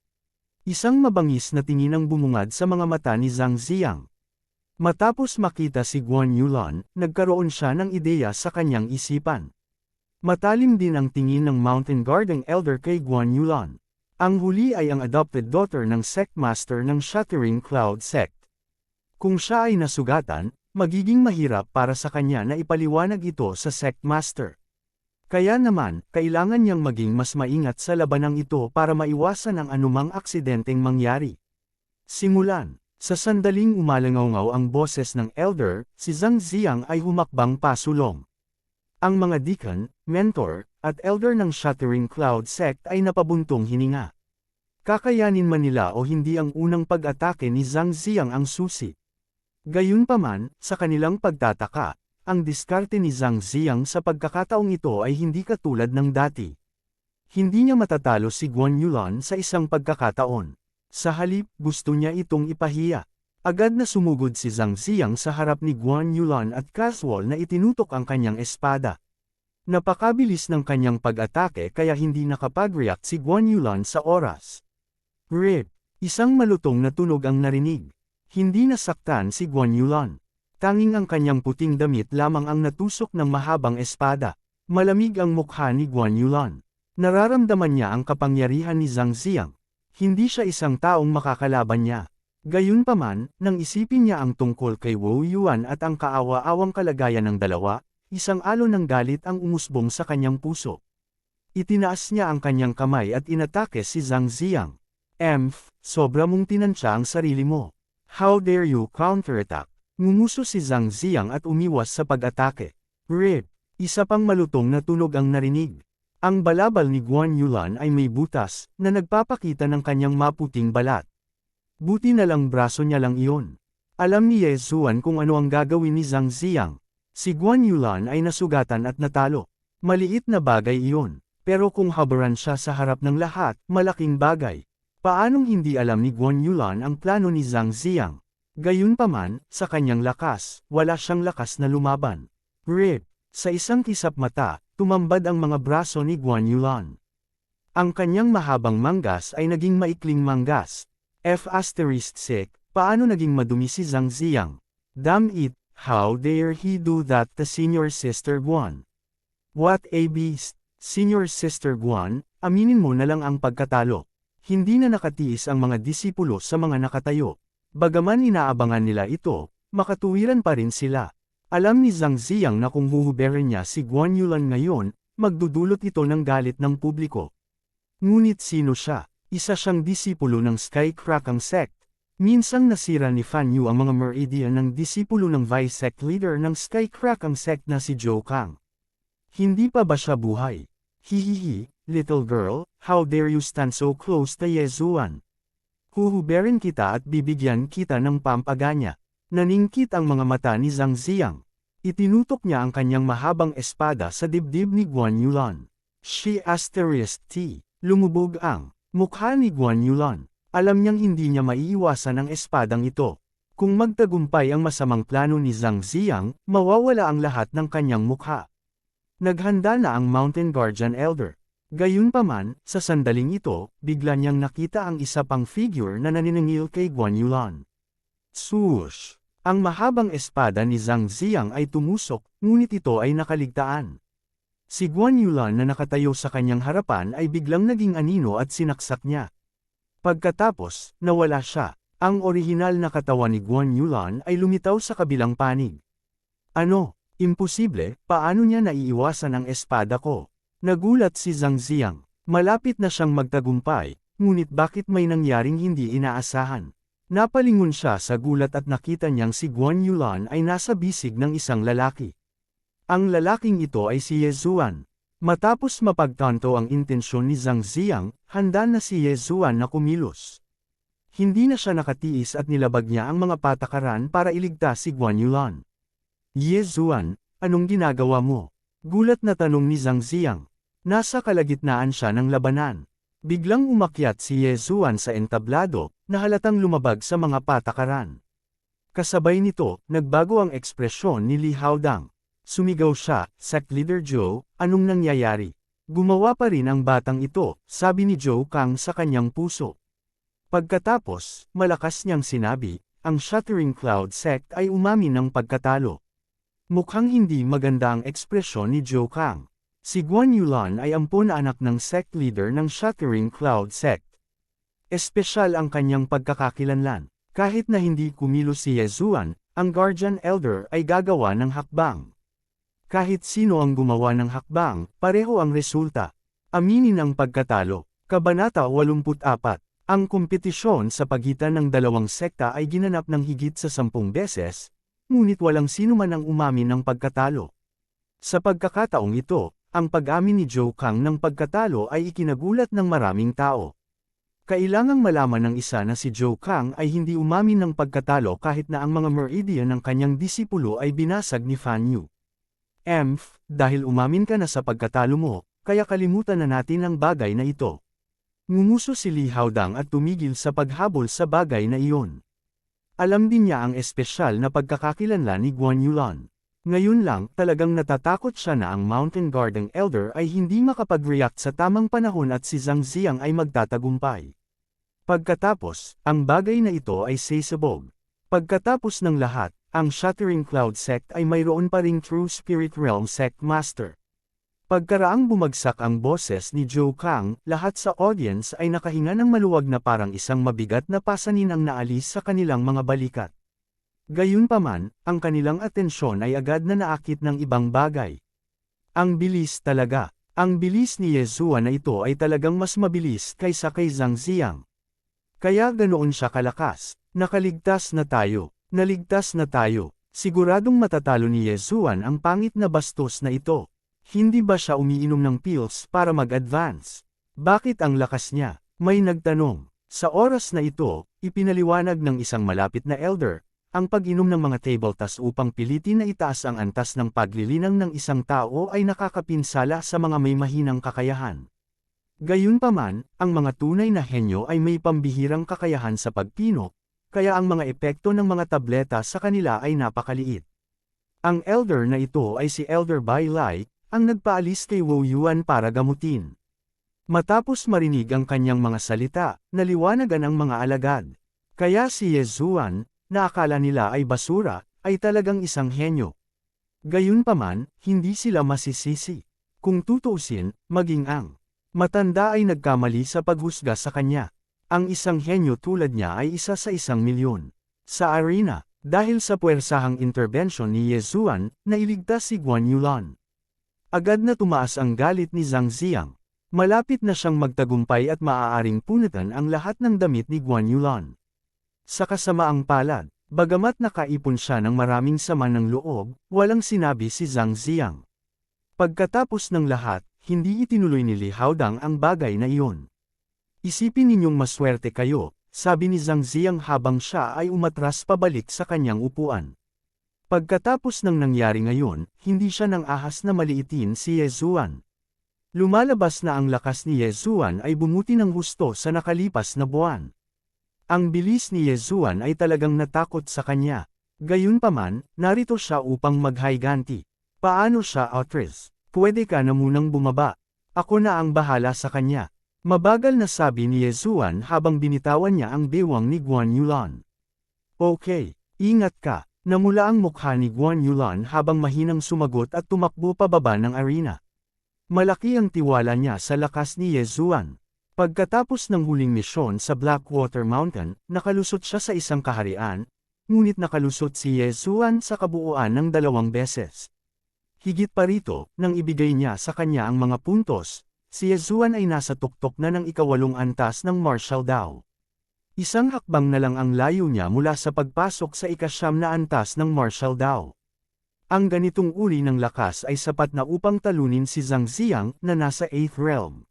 Isang mabangis na tingin ang bumungad sa mga mata ni Zhang Ziang. Matapos makita si Guan Yulan, nagkaroon siya ng ideya sa kanyang isipan. Matalim din ang tingin ng Mountain Guarding Elder kay Guan Yulan. Ang huli ay ang adopted daughter ng Sect Master ng Shattering Cloud Sect. Kung siya ay nasugatan, magiging mahirap para sa kanya na ipaliwanag ito sa Sect Master. Kaya naman, kailangan niyang maging mas maingat sa labanang ito para maiwasan ang anumang aksidenteng mangyari. Simulan. Sa sandaling umalangaw ang boses ng Elder, si Zhang Ziang ay humakbang pasulong. Ang mga deacon, mentor, at elder ng Shattering Cloud Sect ay napabuntong hininga. Kakayanin man nila o hindi ang unang pag-atake ni Zhang Ziang ang susi. Gayunpaman, sa kanilang pagtataka, ang diskarte ni Zhang Ziang sa pagkakataong ito ay hindi katulad ng dati. Hindi niya matatalo si Guan Yulan sa isang pagkakataon. Sa halip, gusto niya itong ipahiya. Agad na sumugod si Zhang Ziang sa harap ni Guan Yulan at casual na itinutok ang kanyang espada. Napakabilis ng kanyang pag-atake kaya hindi nakapag-react si Guan Yulan sa oras. Rip! Isang malutong na tunog ang narinig. Hindi nasaktan si Guan Yulan. Tanging ang kanyang puting damit lamang ang natusok ng mahabang espada. Malamig ang mukha ni Guan Yulan. Nararamdaman niya ang kapangyarihan ni Zhang Ziang. Hindi siya isang taong makakalaban niya. Gayunpaman, nang isipin niya ang tungkol kay Wu Yuan at ang kaawa-awang kalagayan ng dalawa, isang alon ng galit ang umusbong sa kanyang puso. Itinaas niya ang kanyang kamay at inatake si Zhang Ziang. Sobra mong tinansya ang sarili mo. How dare you counterattack? Ngumuso si Zhang Ziang at umiwas sa pag-atake. Rip! Isa pang malutong na tunog ang narinig. Ang balabal ni Guan Yulan ay may butas, na nagpapakita ng kanyang maputing balat. Buti na lang braso niya lang iyon. Alam ni Ye Zuan kung ano ang gagawin ni Zhang Ziang. Si Guan Yulan ay nasugatan at natalo. Maliit na bagay iyon. Pero kung habaran siya sa harap ng lahat, malaking bagay. Paanong hindi alam ni Guan Yulan ang plano ni Zhang Ziang? Gayunpaman, sa kanyang lakas, wala siyang lakas na lumaban. Rip! Sa isang kisap mata, tumambad ang mga braso ni Guan Yulan. Ang kanyang mahabang manggas ay naging maikling manggas. Paano naging madumi si Zhang Ziang? Damn it, how dare he do that to Senior Sister Guan? What a beast! Senior Sister Guan, aminin mo na lang ang pagkatalo. Hindi na nakatiis ang mga disipulo sa mga nakatayo. Bagaman inaabangan nila ito, makatuwiran pa rin sila. Alam ni Zhang Ziang na kung huhuberin niya si Guan Yulan ngayon, magdudulot ito ng galit ng publiko. Ngunit sino siya? Isa siyang disipulo ng Skycrackang sect. Minsang nasira ni Fan Yu ang mga Meridian ng disipulo ng vice sect leader ng Skycrackang sect na si Zhou Kang. Hindi pa ba siya buhay? Hihihi, little girl, how dare you stand so close to Ye Zuan? Huhuberin kita at bibigyan kita ng pampaganya. Naningkit ang mga mata ni Zhang Ziang. Itinutok niya ang kanyang mahabang espada sa dibdib ni Guan Yulan. She asterisk T. Lumubog ang mukha ni Guan Yulan. Alam niyang hindi niya maiiwasan ang espadang ito. Kung magtagumpay ang masamang plano ni Zhang Ziang, mawawala ang lahat ng kanyang mukha. Naghanda na ang Mountain Guardian Elder. Gayunpaman, sa sandaling ito, bigla niyang nakita ang isa pang figure na naniningil kay Guan Yulan. Swoosh! Ang mahabang espada ni Zhang Ziang ay tumusok, ngunit ito ay nakaligtaan. Si Guan Yulan na nakatayo sa kanyang harapan ay biglang naging anino at sinaksak niya. Pagkatapos, nawala siya. Ang orihinal na katawan ni Guan Yulan ay lumitaw sa kabilang panig. Ano? Imposible, paano niya naiiwasan ang espada ko? Nagulat si Zhang Ziang. Malapit na siyang magtagumpay, ngunit bakit may nangyaring hindi inaasahan? Napalingon siya sa gulat at nakita niyang si Guan Yulan ay nasa bisig ng isang lalaki. Ang lalaking ito ay si Ye Zuan. Matapos mapagtanto ang intensyon ni Zhang Ziang, handa na si Ye Zuan na kumilos. Hindi na siya nakatiis at nilabag niya ang mga patakaran para iligtas si Guan Yulan. Ye Zuan, anong ginagawa mo? Gulat na tanong ni Zhang Ziang. Nasa kalagitnaan siya ng labanan. Biglang umakyat si Ye Zuan sa entablado, na halatang lumabag sa mga patakaran. Kasabay nito, nagbago ang ekspresyon ni Li Haodang. Sumigaw siya, Sect Leader Zhou, anong nangyayari? Gumawa pa rin ang batang ito, sabi ni Zhou Kang sa kanyang puso. Pagkatapos, malakas niyang sinabi, ang Shattering Cloud Sect ay umamin ng pagkatalo. Mukhang hindi maganda ang ekspresyon ni Zhou Kang. Si Guan Yulan ay ampon na anak ng sect leader ng Shattering Cloud Sect. Espesyal ang kanyang pagkakakilanlan. Kahit na hindi kumilos si Ye Zuan, ang Guardian Elder ay gagawa ng hakbang. Kahit sino ang gumawa ng hakbang, pareho ang resulta. Aminin ang pagkatalo. Kabanata 84. Ang kompetisyon sa pagitan ng dalawang sekta ay ginanap ng higit sa 10 beses, ngunit walang sino man ang umamin ng pagkatalo. Sa pagkakataong ito, ang pag-amin ni Zhou Kang ng pagkatalo ay ikinagulat ng maraming tao. Kailangang malaman ng isa na si Zhou Kang ay hindi umamin ng pagkatalo kahit na ang mga Meridian ng kanyang disipulo ay binasag ni Fan Yu. Dahil umamin ka na sa pagkatalo mo, kaya kalimutan na natin ang bagay na ito. Ngumuso si Li Haodang at tumigil sa paghabol sa bagay na iyon. Alam din niya ang espesyal na pagkakakilanlan ni Guan Yulan. Ngayon lang, talagang natatakot siya na ang Mountain Guardian Elder ay hindi makapag-react sa tamang panahon at si Zhang Ziang ay magtatagumpay. Pagkatapos, ang bagay na ito ay sasabog. Pagkatapos ng lahat, ang Shattering Cloud Sect ay mayroon pa ring True Spirit Realm Sect Master. Pagkaraang bumagsak ang boses ni Zhou Kang, lahat sa audience ay nakahinga ng maluwag na parang isang mabigat na pasanin ang naalis sa kanilang mga balikat. Gayunpaman, ang kanilang atensyon ay agad na naakit ng ibang bagay. Ang bilis talaga. Ang bilis ni Ye Zuan na ito ay talagang mas mabilis kaysa kay Zhang Ziang. Kaya ganoon siya kalakas. Nakaligtas na tayo. Naligtas na tayo. Siguradong matatalo ni Ye Zuan ang pangit na bastos na ito. Hindi ba siya umiinom ng pills para mag-advance? Bakit ang lakas niya? May nagtanong. Sa oras na ito, ipinaliwanag ng isang malapit na elder, ang pag-inom ng mga table tas upang pilitin na itaas ang antas ng paglilinang ng isang tao ay nakakapinsala sa mga may mahinang kakayahan. Gayunpaman, ang mga tunay na henyo ay may pambihirang kakayahan sa pagpino, kaya ang mga epekto ng mga tableta sa kanila ay napakaliit. Ang elder na ito ay si Elder Bai Lai, ang nagpaalis kay Wu Yuan para gamutin. Matapos marinig ang kanyang mga salita, naliwanagan ang mga alagad. Kaya si Ye Zuan, na akala nila ay basura, ay talagang isang henyo. Gayunpaman, hindi sila masisisi. Kung tutuusin, maging ang matanda ay nagkamali sa paghusga sa kanya. Ang isang henyo tulad niya ay isa sa 1,000,000. Sa arena, dahil sa puwersahang intervensyon ni Ye Zuan, nailigtas si Guan Yulan. Agad na tumaas ang galit ni Zhang Ziang. Malapit na siyang magtagumpay at maaaring punitan ang lahat ng damit ni Guan Yulan. Sa kasamaang palad, bagamat nakaipon siya ng maraming sama ng loob, walang sinabi si Zhang Ziang. Pagkatapos ng lahat, hindi itinuloy ni Li Haodang ang bagay na iyon. Isipin ninyong maswerte kayo, sabi ni Zhang Ziang habang siya ay umatras pabalik sa kanyang upuan. Pagkatapos ng nangyari ngayon, hindi siya nang ahas na maliitin si Ye Zuan. Lumalabas na ang lakas ni Ye Zuan ay bumuti ng husto sa nakalipas na buwan. Ang bilis ni Ye Zuan ay talagang natakot sa kanya. Gayunpaman, narito siya upang maghayganti. Paano siya atras? Pwede ka na munang bumaba. Ako na ang bahala sa kanya. Mabagal na sabi ni Ye Zuan habang binitawan niya ang bewang ni Guan Yulan. Okay, ingat ka. Namula ang mukha ni Guan Yulan habang mahinang sumagot at tumakbo pababa ng arena. Malaki ang tiwala niya sa lakas ni Ye Zuan. Pagkatapos ng huling misyon sa Blackwater Mountain, nakalusot siya sa isang kaharian, ngunit nakalusot si Ye Zuan sa kabuuan ng 2 beses. Higit pa rito, nang ibigay niya sa kanya ang mga puntos, si Ye Zuan ay nasa tuktok na ng ika-8 antas ng Martial Dao. Isang hakbang na lang ang layo niya mula sa pagpasok sa ika-9 na antas ng Martial Dao. Ang ganitong uri ng lakas ay sapat na upang talunin si Zhang Ziang na nasa 8th realm.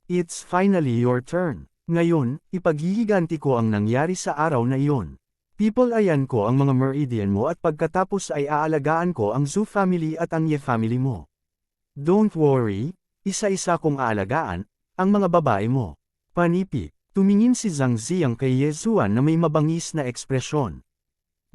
It's finally your turn. Ngayon, ipaghihiganti ko ang nangyari sa araw na iyon. Pipolayan ko ang mga meridian mo at pagkatapos ay aalagaan ko ang Zhu family at ang Ye family mo. Don't worry, isa-isa kong aalagaan, ang mga babae mo. Panipi. Tumingin si Zhang Ziang kay Ye Zuan na may mabangis na ekspresyon.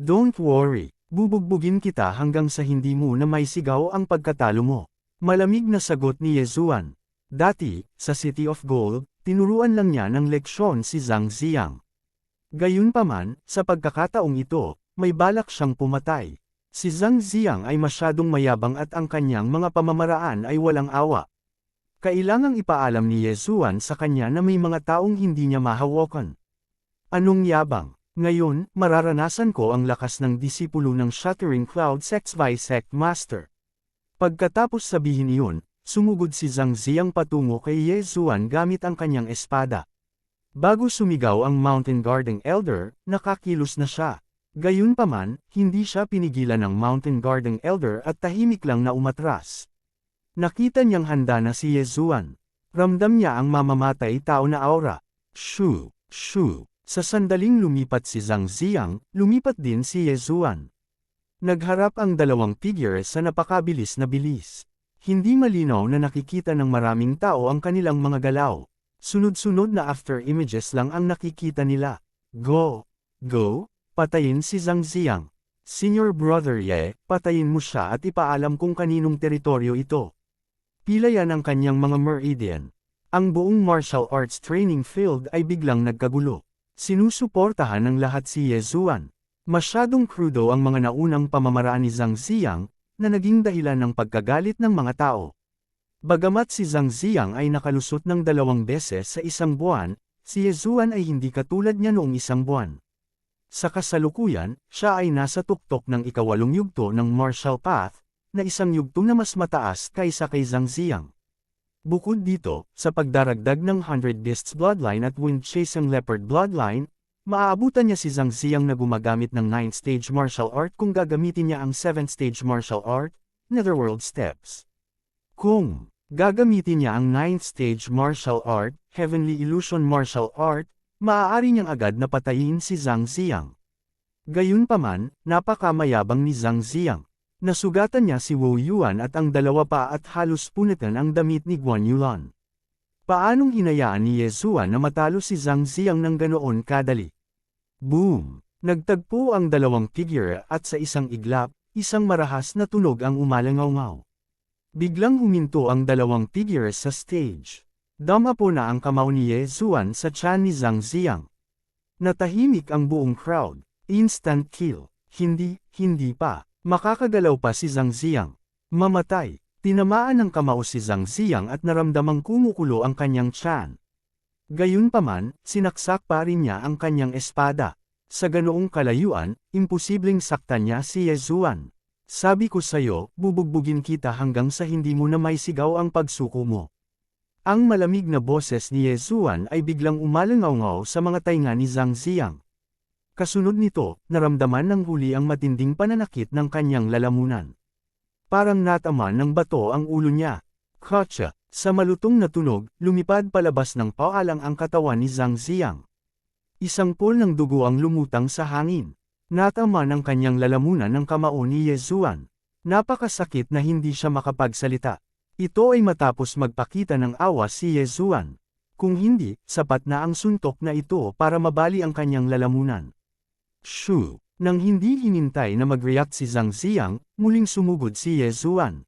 Don't worry, bubugbugin kita hanggang sa hindi mo na may sigaw ang pagkatalo mo. Malamig na sagot ni Ye Zuan. Dati, sa City of Gold, tinuruan lang niya ng leksyon si Zhang Ziang. Gayunpaman, sa pagkakataong ito, may balak siyang pumatay. Si Zhang Ziang ay masyadong mayabang at ang kanyang mga pamamaraan ay walang awa. Kailangang ipaalam ni Ye Zuan sa kanya na may mga taong hindi niya mahawakan. Anong yabang? Ngayon, mararanasan ko ang lakas ng disipulo ng Shattering Cloud Sect Master. Pagkatapos sabihin iyon, sumugod si Zhang Ziang patungo kay Ye Zuan gamit ang kanyang espada. Bago sumigaw ang Mountain Guarding Elder, nakakilos na siya. Gayunpaman, hindi siya pinigilan ng Mountain Guarding Elder at tahimik lang na umatras. Nakita niyang handa na si Ye Zuan. Ramdam niya ang mamamatay tao na aura. Shoo! Shoo! Sa sandaling lumipat si Zhang Ziang, lumipat din si Ye Zuan. Nagharap ang 2 figure sa napakabilis na bilis. Hindi malinaw na nakikita ng maraming tao ang kanilang mga galaw. Sunod-sunod na after images lang ang nakikita nila. Go! Go! Patayin si Zhang Ziang. Senior Brother Ye, patayin mo siya at ipaalam kung kaninong teritoryo ito. Pilayan ang kanyang mga meridian. Ang buong martial arts training field ay biglang nagkagulo. Sinusuportahan ng lahat si Ye Zuan. Masyadong crudo ang mga naunang pamamaraan ni Zhang Ziang, na naging dahilan ng pagkagalit ng mga tao. Bagamat si Zhang Ziang ay nakalusot ng 2 beses sa isang buwan, si Ye Zuan ay hindi katulad niya noong isang buwan. Sa kasalukuyan, siya ay nasa tuktok ng ika-8 yugto ng Martial Path, na isang yugto na mas mataas kaysa kay Zhang Ziang. Bukod dito, sa pagdaragdag ng 100 Beasts Bloodline at Wind Chasing Leopard Bloodline, maaabutan niya si Zhang Ziang na gumagamit ng 9th Stage Martial Art kung gagamitin niya ang 7th Stage Martial Art, Netherworld Steps. Kung gagamitin niya ang 9th Stage Martial Art, Heavenly Illusion Martial Art, maaari niyang agad na patayin si Zhang Ziang. Gayunpaman, napakamayabang ni Zhang Ziang. Nasugatan niya si Wu Yuan at ang 2 pa at halos punitan ang damit ni Guan Yulan. Paanong hinayaan ni Ye Zuan na matalo si Zhang Ziang ng ganoon kadali? Boom! Nagtagpo ang 2 figure at sa isang iglap, isang marahas na tunog ang umalangaw-ngaw. Biglang huminto ang 2 figures sa stage. Damapo na ang kamao ni Ye Zuan sa tiyan ni Zhang Ziang. Natahimik ang buong crowd. Instant kill. Hindi pa. Makakagalaw pa si Zhang Ziang. Mamatay. Tinamaan ng kamao si Zhang Ziang at naramdamang kumukulo ang kanyang tiyan. Gayunpaman, sinaksak pa rin niya ang kanyang espada. Sa ganoong kalayuan, imposibleng saktan niya si Ye Zuan. Sabi ko sa'yo, bubugbugin kita hanggang sa hindi mo na maisigaw ang pagsuko mo. Ang malamig na boses ni Ye Zuan ay biglang umalangaw-ngaw sa mga tainga ni Zhang Ziang. Kasunod nito, naramdaman ng huli ang matinding pananakit ng kanyang lalamunan. Parang nataman ng bato ang ulo niya. Kotsa, sa malutong na tunog, lumipad palabas ng paalang ang katawan ni Zhang Ziang. Isang pool ng dugo ang lumutang sa hangin. Natama ng kanyang lalamunan ng kamao ni Ye Zuan. Napakasakit na hindi siya makapagsalita. Ito ay matapos magpakita ng awa si Ye Zuan. Kung hindi, sapat na ang suntok na ito para mabali ang kanyang lalamunan. Shoo! Nang hindi hinintay na mag-react si Zhang Ziang, muling sumugod si Ye Zuan.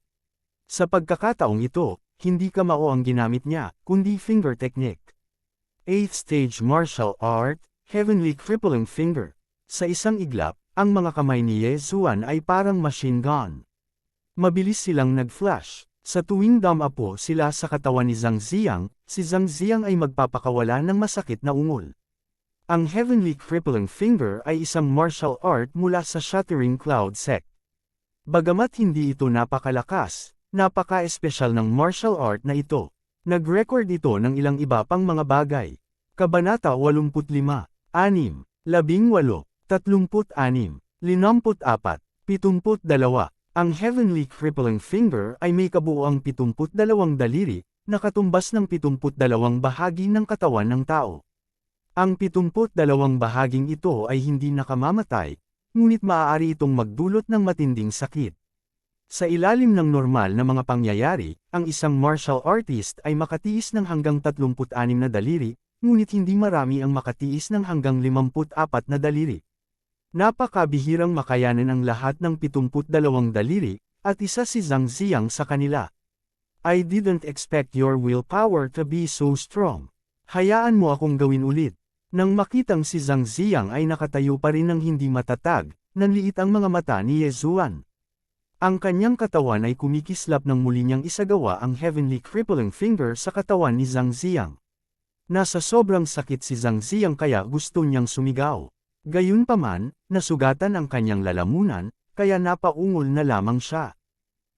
Sa pagkakataong ito, hindi kamao ang ginamit niya, kundi finger technique. 8th stage martial art, Heavenly Crippling Finger. Sa isang iglap, ang mga kamay ni Ye Zuan ay parang machine gun. Mabilis silang nag-flash. Sa tuwing damapo sila sa katawan ni Zhang Ziang, si Zhang Ziang ay magpapakawala ng masakit na ungol. Ang Heavenly Crippling Finger ay isang martial art mula sa Shattering Cloud sect. Bagamat hindi ito napakalakas, napaka-espesyal ng martial art na ito. Nag-record ito ng ilang iba pang mga bagay. Kabanata 85, 6, 18, 36, 54, 72. Ang Heavenly Crippling Finger ay may kabuuang 72 daliri, na katumbas ng 72 bahagi ng katawan ng tao. Ang 72 bahaging ito ay hindi nakamamatay, ngunit maaari itong magdulot ng matinding sakit. Sa ilalim ng normal na mga pangyayari, ang isang martial artist ay makatiis ng hanggang 36 na daliri, ngunit hindi marami ang makatiis ng hanggang 54 na daliri. Napakabihirang makayanan ang lahat ng 72 daliri, at isa si Zhang Ziang sa kanila. I didn't expect your willpower to be so strong. Hayaan mo akong gawin ulit. Nang makitang si Zhang Ziang ay nakatayo pa rin ng hindi matatag, nanliit ang mga mata ni Ye Zuan. Ang kanyang katawan ay kumikislap ng muli niyang isagawa ang Heavenly Crippling Finger sa katawan ni Zhang Ziang. Nasa sobrang sakit si Zhang Ziang kaya gusto niyang sumigaw. Gayunpaman, nasugatan ang kanyang lalamunan, kaya napaungol na lamang siya.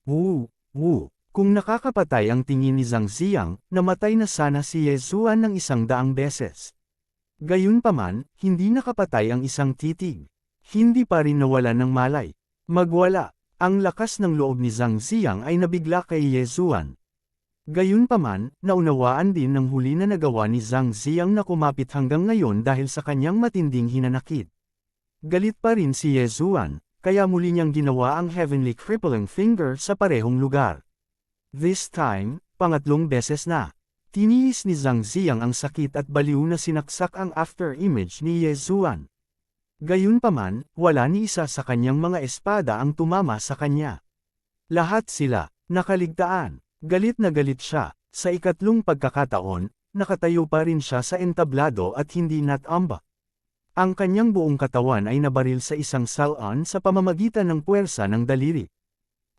Woo! Woo! Kung nakakapatay ang tingin ni Zhang Ziang, namatay na sana si Ye Zuan ng 100 beses. Gayunpaman, hindi nakapatay ang isang titig. Hindi pa rin nawalan ng malay. Magwala. Ang lakas ng loob ni Zhang Ziang ay nabigla kay Ye Zuan. Gayunpaman, naunawaan din ng huli na nagawa ni Zhang Ziang na kumapit hanggang ngayon dahil sa kanyang matinding hinanakit. Galit pa rin si Ye Zuan, kaya muli niyang ginawa ang Heavenly Crippling Finger sa parehong lugar. This time, pangatlong beses na. Tiniis ni Zhang Ziang ang sakit at baliw na sinaksak ang after image ni Ye Zuan. Gayunpaman, wala ni isa sa kanyang mga espada ang tumama sa kanya. Lahat sila, nakaligtaan. Galit na galit siya. Sa ikatlong pagkakataon, nakatayo pa rin siya sa entablado at hindi natambak. Ang kanyang buong katawan ay nabaril sa isang salon sa pamamagitan ng puwersa ng daliri.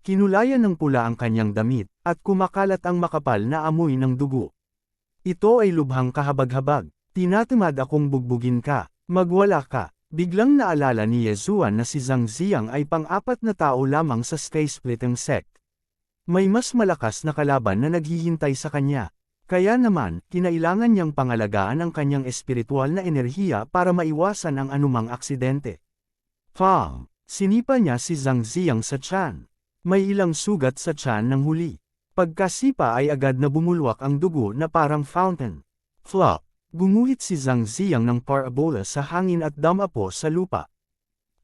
Kinulayan ng pula ang kanyang damit, at kumakalat ang makapal na amoy ng dugo. Ito ay lubhang kahabag-habag. Tinatamad akong bugbugin ka, magwala ka. Biglang naalala ni Ye Zuan na si Zhang Ziang ay pang-apat na tao lamang sa Sky-Splitting sect. May mas malakas na kalaban na naghihintay sa kanya. Kaya naman, kinailangan niyang pangalagaan ang kanyang espiritual na enerhiya para maiwasan ang anumang aksidente. Pang! Sinipa niya si Zhang Ziang sa tiyan. May ilang sugat sa tiyan ng huli. Pagkasipa ay agad na bumulwak ang dugo na parang fountain. Flop! Gumuhit si Zhang Ziang ng parabola sa hangin at damapo sa lupa.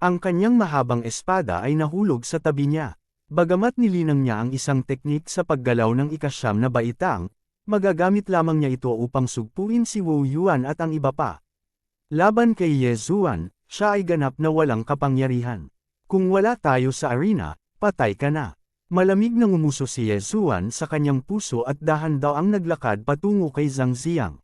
Ang kanyang mahabang espada ay nahulog sa tabi niya. Bagamat nilinang niya ang isang teknik sa paggalaw ng ikasyam na baitang, magagamit lamang niya ito upang sugpuin si Wu Yuan at ang iba pa. Laban kay Ye Zuan, siya ay ganap na walang kapangyarihan. Kung wala tayo sa arena, patay ka na. Malamig na ngumuso si Ye Zuan sa kanyang puso at dahan-daw ang naglakad patungo kay Zhang Ziang.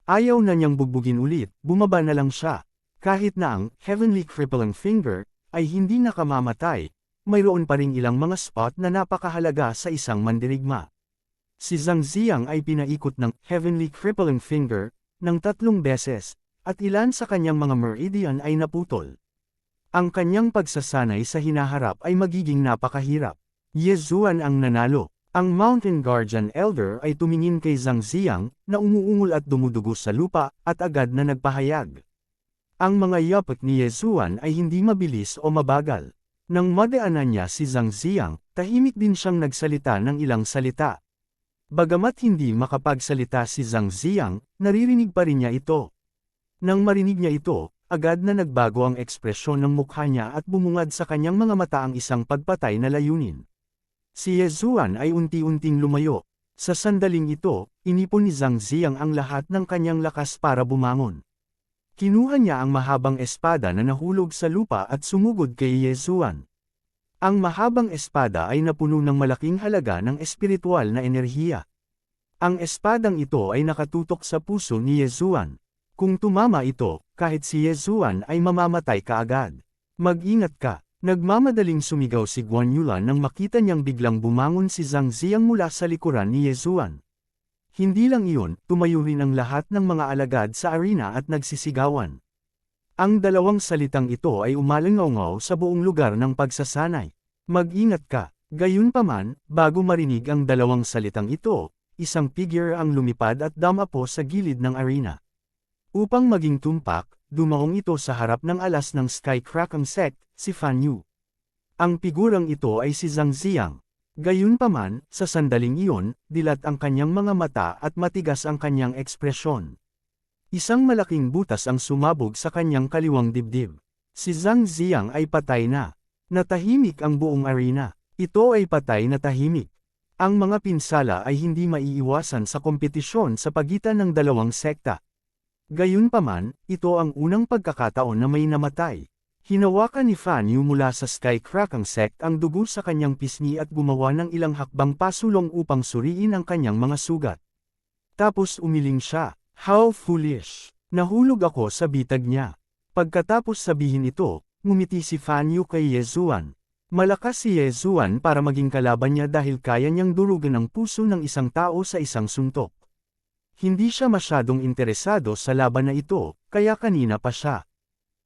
Ayaw na niyang bugbugin ulit, bumaba na lang siya. Kahit na ang Heavenly Crippling Finger ay hindi nakamamatay, mayroon pa ring ilang mga spot na napakahalaga sa isang mandirigma. Si Zhang Ziang ay pinaikot ng Heavenly Crippling Finger ng 3 beses, at ilan sa kanyang mga meridian ay naputol. Ang kanyang pagsasanay sa hinaharap ay magiging napakahirap. Yezuan ang nanalo. Ang Mountain Guardian Elder ay tumingin kay Zhang Ziang, na umuungol at dumudugo sa lupa, at agad na nagpahayag. Ang mga yapak ni Yezuan ay hindi mabilis o mabagal. Nang madaanan niya si Zhang Ziang, tahimik din siyang nagsalita ng ilang salita. Bagamat hindi makapagsalita si Zhang Ziang, naririnig pa rin niya ito. Nang marinig niya ito, agad na nagbago ang ekspresyon ng mukha niya at bumungad sa kanyang mga mata ang isang pagpatay na layunin. Si Yezuan ay unti-unting lumayo. Sa sandaling ito, inipon ni Zhang Ziang ang lahat ng kanyang lakas para bumangon. Kinuha niya ang mahabang espada na nahulog sa lupa at sumugod kay Yezuan. Ang mahabang espada ay napuno ng malaking halaga ng espiritual na enerhiya. Ang espadang ito ay nakatutok sa puso ni Yezuan. Kung tumama ito, kahit si Yezuan ay mamamatay kaagad. Mag-ingat ka. Nagmamadaling sumigaw si Guan Yulan nang makita niyang biglang bumangon si Zhang Ziang mula sa likuran ni Yezuan. Hindi lang iyon, tumayo rin ang lahat ng mga alagad sa arena at nagsisigawan. Ang dalawang salitang ito ay umalingaw sa buong lugar ng pagsasanay. Mag-ingat ka. Gayunpaman, bago marinig ang dalawang salitang ito, isang figure ang lumipad at damapo sa gilid ng arena. Upang maging tumpak, dumaong ito sa harap ng alas ng Skycrackang sect, si Fan Yu. Ang figurang ito ay si Zhang Ziang. Gayunpaman, sa sandaling iyon, dilat ang kanyang mga mata at matigas ang kanyang ekspresyon. Isang malaking butas ang sumabog sa kanyang kaliwang dibdib. Si Zhang Ziang ay patay na. Natahimik ang buong arena. Ito ay patay na tahimik. Ang mga pinsala ay hindi maiiwasan sa kompetisyon sa pagitan ng dalawang sekta. Gayunpaman, ito ang unang pagkakataon na may namatay. Hinawakan ni Fan Yu mula sa Skycrackang sect ang dugo sa kanyang pisngi at gumawa ng ilang hakbang pasulong upang suriin ang kanyang mga sugat. Tapos umiling siya. How foolish! Nahulog ako sa bitag niya. Pagkatapos sabihin ito, ngumiti si Fan Yu kay Yezuan. Malakas si Yezuan para maging kalaban niya dahil kaya niyang durugan ang puso ng isang tao sa isang suntok. Hindi siya masyadong interesado sa laban na ito, kaya kanina pa siya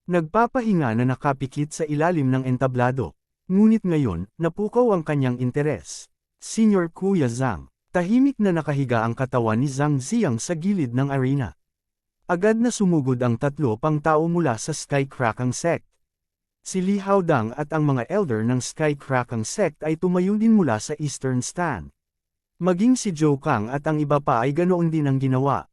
nagpapahinga na nakapikit sa ilalim ng entablado. Ngunit ngayon, napukaw ang kanyang interes. Senior Kuya Zhang. Tahimik na nakahiga ang katawan ni Zhang Ziang sa gilid ng arena. Agad na sumugod ang tatlo pang tao mula sa Skycrackang sect. Si Li Haodang at ang mga elder ng Skycrackang sect ay tumayo din mula sa Eastern Stand. Maging si Zhou Kang at ang iba pa ay ganoon din ang ginawa.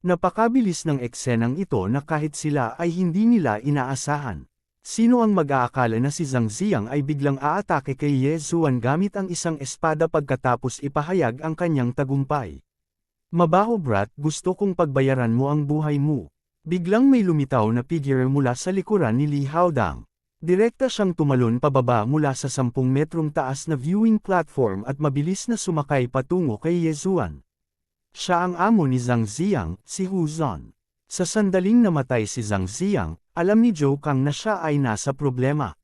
Napakabilis ng eksenang ito na kahit sila ay hindi nila inaasahan. Sino ang mag-aakala na si Zhang Ziang ay biglang aatake kay Yezuan gamit ang isang espada pagkatapos ipahayag ang kanyang tagumpay? Mabaho brat, gusto kong pagbayaran mo ang buhay mo. Biglang may lumitaw na figure mula sa likuran ni Li Haodang. Direkta siyang tumalon pababa mula sa 10 metrong taas na viewing platform at mabilis na sumakay patungo kay Yezuan. Siya ang amo ni Zhang Ziang, si Hu Zon. Sa sandaling namatay si Zhang Ziang, alam ni Zhou Kang na siya ay nasa problema.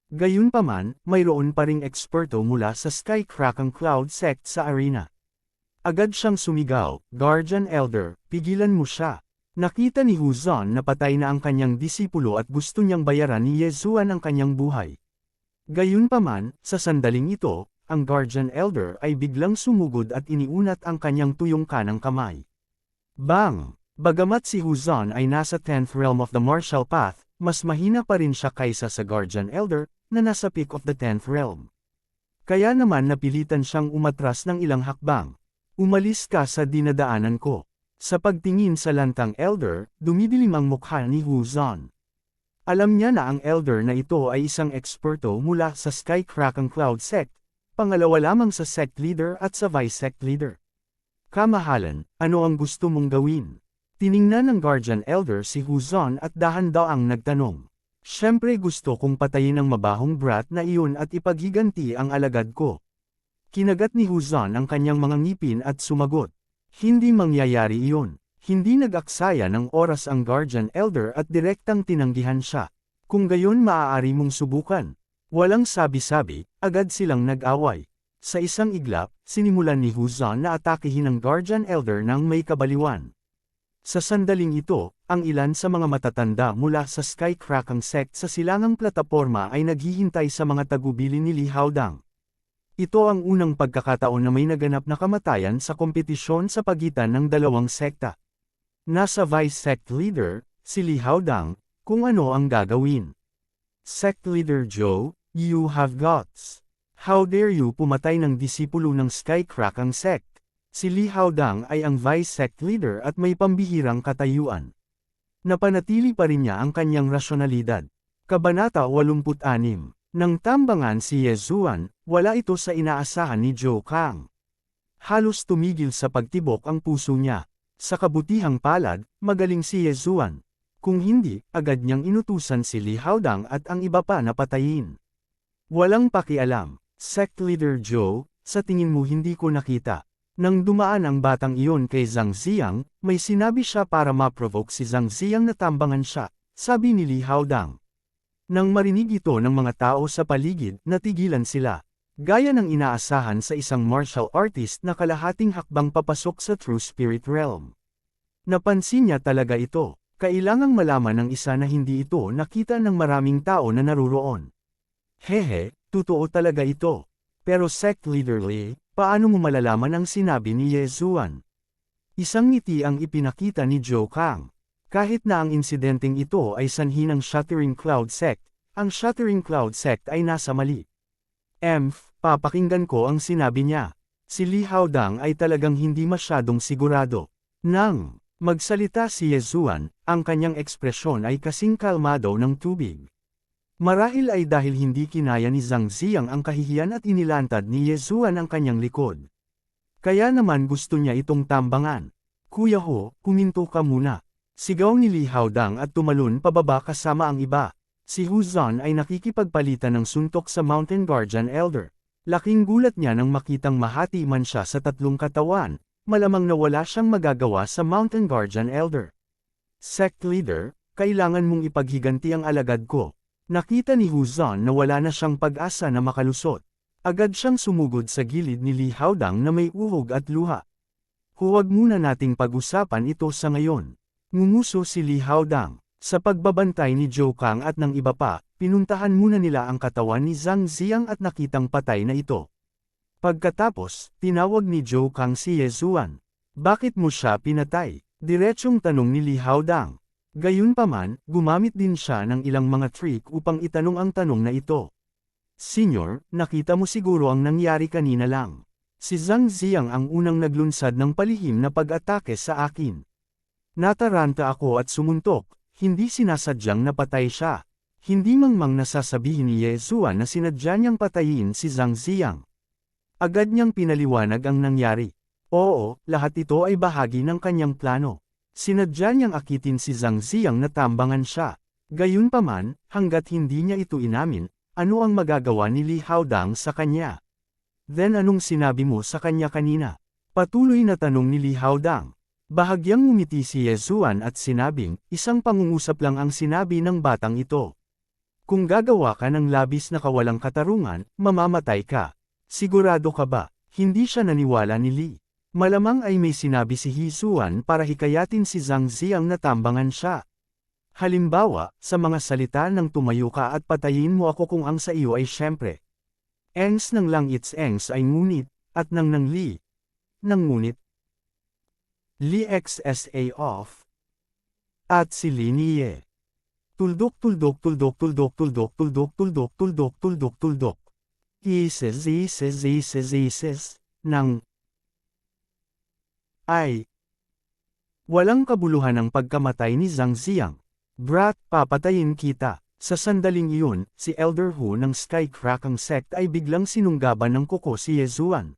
Gayunpaman, mayroon pa ring eksperto mula sa Skycrackang Cloud sect sa arena. Agad siyang sumigaw, Guardian Elder, pigilan mo siya. Nakita ni Hu Zon na patay na ang kanyang disipulo at gusto niyang bayaran ni Yezuan ang kanyang buhay. Gayunpaman, sa sandaling ito, ang Guardian Elder ay biglang sumugod at iniunat ang kanyang tuyong kanang kamay. Bang! Bagamat si Hu Zon ay nasa 10th realm of the martial path, mas mahina pa rin siya kaysa sa Guardian Elder, na nasa peak of the 10th realm. Kaya naman napilitan siyang umatras ng ilang hakbang. Umalis ka sa dinadaanan ko. Sa pagtingin sa lantang Elder, dumidilim ang mukha ni Hu Zon. Alam niya na ang Elder na ito ay isang eksperto mula sa Skycrackang Cloud sect, pangalawa lamang sa sect leader at sa vice sect leader. Kamahalan, ano ang gusto mong gawin? Tiningnan ng Guardian Elder si Hu Zon at dahan-daang nagtanong. Siyempre gusto kong patayin ang mabahong brat na iyon at ipaghiganti ang alagad ko. Kinagat ni Hu Zon ang kanyang mga ngipin at sumagot. Hindi mangyayari iyon. Hindi nag-aksaya ng oras ang Guardian Elder at direktang tinanggihan siya. Kung gayon maaari mong subukan. Walang sabi-sabi, agad silang nag-away. Sa isang iglap, sinimulan ni Hu Zon na atakihin ang Guardian Elder ng may kabaliwan. Sa sandaling ito, ang ilan sa mga matatanda mula sa Skycrackang sect sa silangang plataporma ay naghihintay sa mga tagubilin ni Li Haodang. Ito ang unang pagkakataon na may naganap na kamatayan sa kompetisyon sa pagitan ng dalawang sekta. Nasa Vice Sect Leader, si Li Haodang, kung ano ang gagawin. Sect Leader Joe, you have guts. How dare you pumatay ng disipulo ng Skycrackang sect? Si Li Haodang ay ang Vice Sect Leader at may pambihirang katayuan. Napanatili pa rin niya ang kanyang rasyonalidad. Kabanata 86. Nang tambangan si Yezuan, wala ito sa inaasahan ni Zhou Kang. Halos tumigil sa pagtibok ang puso niya. Sa kabutihang palad, magaling si Yezuan. Kung hindi, agad niyang inutusan si Li Haodang at ang iba pa na patayin. Walang pakialam, Sect Leader Zhou, sa tingin mo hindi ko nakita. Nang dumaan ang batang iyon kay Zhang Ziang, may sinabi siya para ma-provoke si Zhang Ziang na tambangan siya, sabi ni Li Haodang. Nang marinig ito ng mga tao sa paligid, natigilan sila. Gaya ng inaasahan sa isang martial artist na kalahating hakbang papasok sa True Spirit Realm. Napansin niya talaga ito. Kailangang malaman ng isa na hindi ito nakita ng maraming tao na naruroon. Hehe, totoo talaga ito. Pero Sect Leader Li, paano mo malalaman ang sinabi ni Yezuan? Isang ngiti ang ipinakita ni Zhou Kang. Kahit na ang insidenteng ito ay sanhi ng Shattering Cloud Sect, ang Shattering Cloud Sect ay nasa mali. Papakinggan ko ang sinabi niya. Si Li Haodang ay talagang hindi masyadong sigurado. Nang magsalita si Yezuan, ang kanyang ekspresyon ay kasing kalmado ng tubig. Marahil ay dahil hindi kinaya ni Zhang Ziang ang kahihiyan at inilantad ni Yezuan ang kanyang likod. Kaya naman gusto niya itong tambangan. Kuya Ho, kuminto ka muna. Sigaw ni Li Haodang at tumalon pababa kasama ang iba. Si Hu Zhan ay nakikipagpalitan ng suntok sa Mountain Guardian Elder. Laking gulat niya nang makitang mahati man siya sa tatlong katawan, malamang na wala siyang magagawa sa Mountain Guardian Elder. Sect Leader, kailangan mong ipaghiganti ang alagad ko. Nakita ni Hu Zhan na wala na siyang pag-asa na makalusot. Agad siyang sumugod sa gilid ni Li Haodang na may uhog at luha. Huwag muna nating pag-usapan ito sa ngayon. Ngumuso si Li Haodang. Sa pagbabantay ni Zhou Kang at ng iba pa, pinuntahan muna nila ang katawan ni Zhang Ziang at nakitang patay na ito. Pagkatapos, tinawag ni Zhou Kang si Yezuan. Bakit mo siya pinatay? Diretsyong tanong ni Li Haodang. Gayunpaman, gumamit din siya ng ilang mga trick upang itanong ang tanong na ito. Senyor, nakita mo siguro ang nangyari kanina lang. Si Zhang Ziang ang unang naglunsad ng palihim na pag-atake sa akin. Nataranta ako at sumuntok, hindi sinasadyang napatay siya. Hindi mangmang nasasabihin ni Yezuan na sinadya niyang patayin si Zhang Ziang. Agad niyang pinaliwanag ang nangyari. Oo, lahat ito ay bahagi ng kanyang plano. Sinadya niyang akitin si Zhang Ziang na tambangan siya. Gayunpaman, hanggat hindi niya ito inamin, ano ang magagawa ni Li Haodang sa kanya? Then anong sinabi mo sa kanya kanina? Patuloy na tanong ni Li Haodang. Bahagyang ngumiti si Yezuan at sinabing, isang pangungusap lang ang sinabi ng batang ito. Kung gagawa ka ng labis na kawalang katarungan, mamamatay ka. Sigurado ka ba? Hindi siya naniwala ni Li. Malamang ay may sinabi si Yezuan para hikayatin si Zhang Ziang na tambangan siya. Halimbawa, sa mga salita ng tumayo ka at patayin mo ako kung ang sa iyo ay syempre. Engs ng lang its engs ay ngunit, at ng Li. Nang ngunit. Li xsa off. At si Li niye. Tuldok tuldok tuldok tuldok tuldok tuldok tuldok tuldok tuldok tuldok. Ises. Nang. Ay. Walang kabuluhan ang pagkamatay ni Zhang Ziang. Brat, papatayin kita. Sa sandaling iyon, si Elder Hu ng Skycrackang sect ay biglang sinunggaban ng kuko si Yezuan.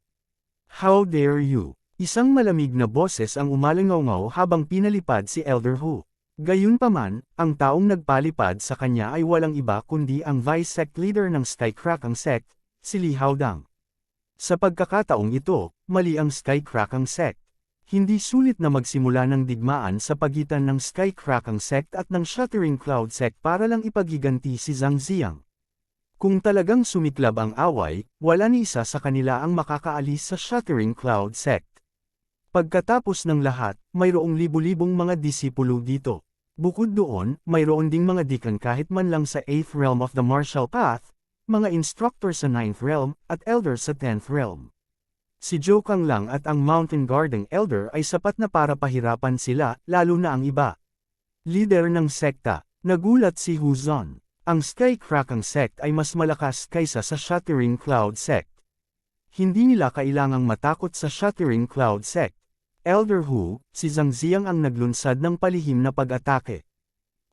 How dare you? Isang malamig na boses ang umalingaw habang pinalipad si Elder Hu. Gayunpaman, ang taong nagpalipad sa kanya ay walang iba kundi ang Vice Sect Leader ng Skycrackang sect, si Li Haodang. Sa pagkakataong ito, mali ang Skycrackang sect. Hindi sulit na magsimula ng digmaan sa pagitan ng Skycrackang sect at ng Shattering Cloud sect para lang ipaghiganti si Zhang Ziang. Kung talagang sumiklab ang away, wala ni isa sa kanila ang makakaalis sa Shattering Cloud sect. Pagkatapos ng lahat, mayroong libu-libong mga disipulo dito. Bukod doon, mayroon ding mga deacon kahit man lang sa 8th realm of the martial path, mga instructor sa 9th realm, at elder sa 10th realm. Si Jokang lang at ang Mountain Guarding Elder ay sapat na para pahirapan sila, lalo na ang iba. Leader ng sekta, nagulat si Huzon. Ang Skycrackang sect ay mas malakas kaysa sa Shattering Cloud sect. Hindi nila kailangang matakot sa Shattering Cloud sect. Elder Hu, si Zhang Ziang ang naglunsad ng palihim na pag-atake.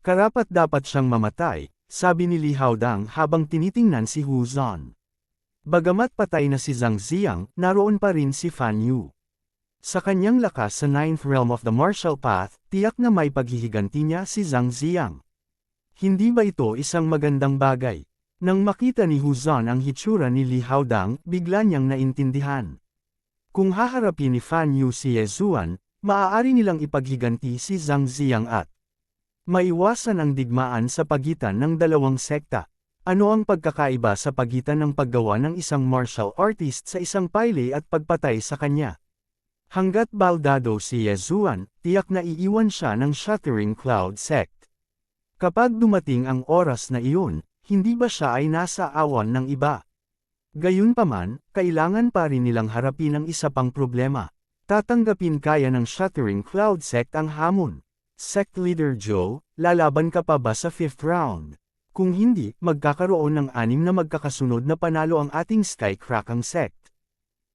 Karapat-dapat siyang mamatay, sabi ni Li Haodang habang tinitingnan si Hu Zon. Bagamat patay na si Zhang Ziang, naroon pa rin si Fan Yu. Sa kanyang lakas sa 9th realm of the martial path, tiyak na may paghihiganti niya si Zhang Ziang. Hindi ba ito isang magandang bagay? Nang makita ni Hu Zon ang hitsura ni Li Haodang, bigla niyang naintindihan. Kung haharapin ni Fan Yu si Ye Zuan, maaari nilang ipaghiganti si Zhang Ziang at maiwasan ang digmaan sa pagitan ng dalawang sekta. Ano ang pagkakaiba sa pagitan ng paggawa ng isang martial artist sa isang pile at pagpatay sa kanya? Hanggat baldado si Ye Zuan, tiyak na iiwan siya ng Shattering Cloud sect. Kapag dumating ang oras na iyon, hindi ba siya ay nasa awan ng iba? Gayunpaman, kailangan pa rin nilang harapin ang isa pang problema. Tatanggapin kaya ng Shattering Cloud sect ang hamon. Sect Leader Joe, lalaban ka pa ba sa 5th round? Kung hindi, magkakaroon ng 6 na magkakasunod na panalo ang ating Skycrackang sect.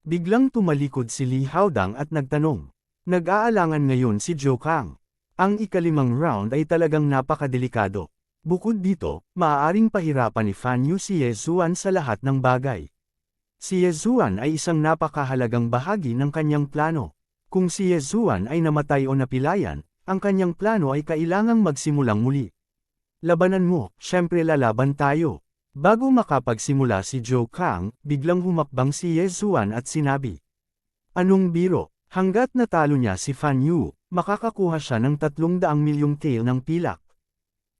Biglang tumalikod si Li Haodang at nagtanong. Nag-aalangan ngayon si Joe Kang. Ang ikalimang round ay talagang napakadelikado. Bukod dito, maaaring pahirapan ni Fan Yu si Ye Zuan sa lahat ng bagay. Si Ye Zuan ay isang napakahalagang bahagi ng kanyang plano. Kung si Ye Zuan ay namatay o napilayan, ang kanyang plano ay kailangang magsimulang muli. Labanan mo, syempre lalaban tayo. Bago makapagsimula si Joe Kang, biglang humakbang si Ye Zuan at sinabi. Anong biro? Hanggat natalo niya si Fan Yu, makakakuha siya ng 300 milyong tael ng pilak.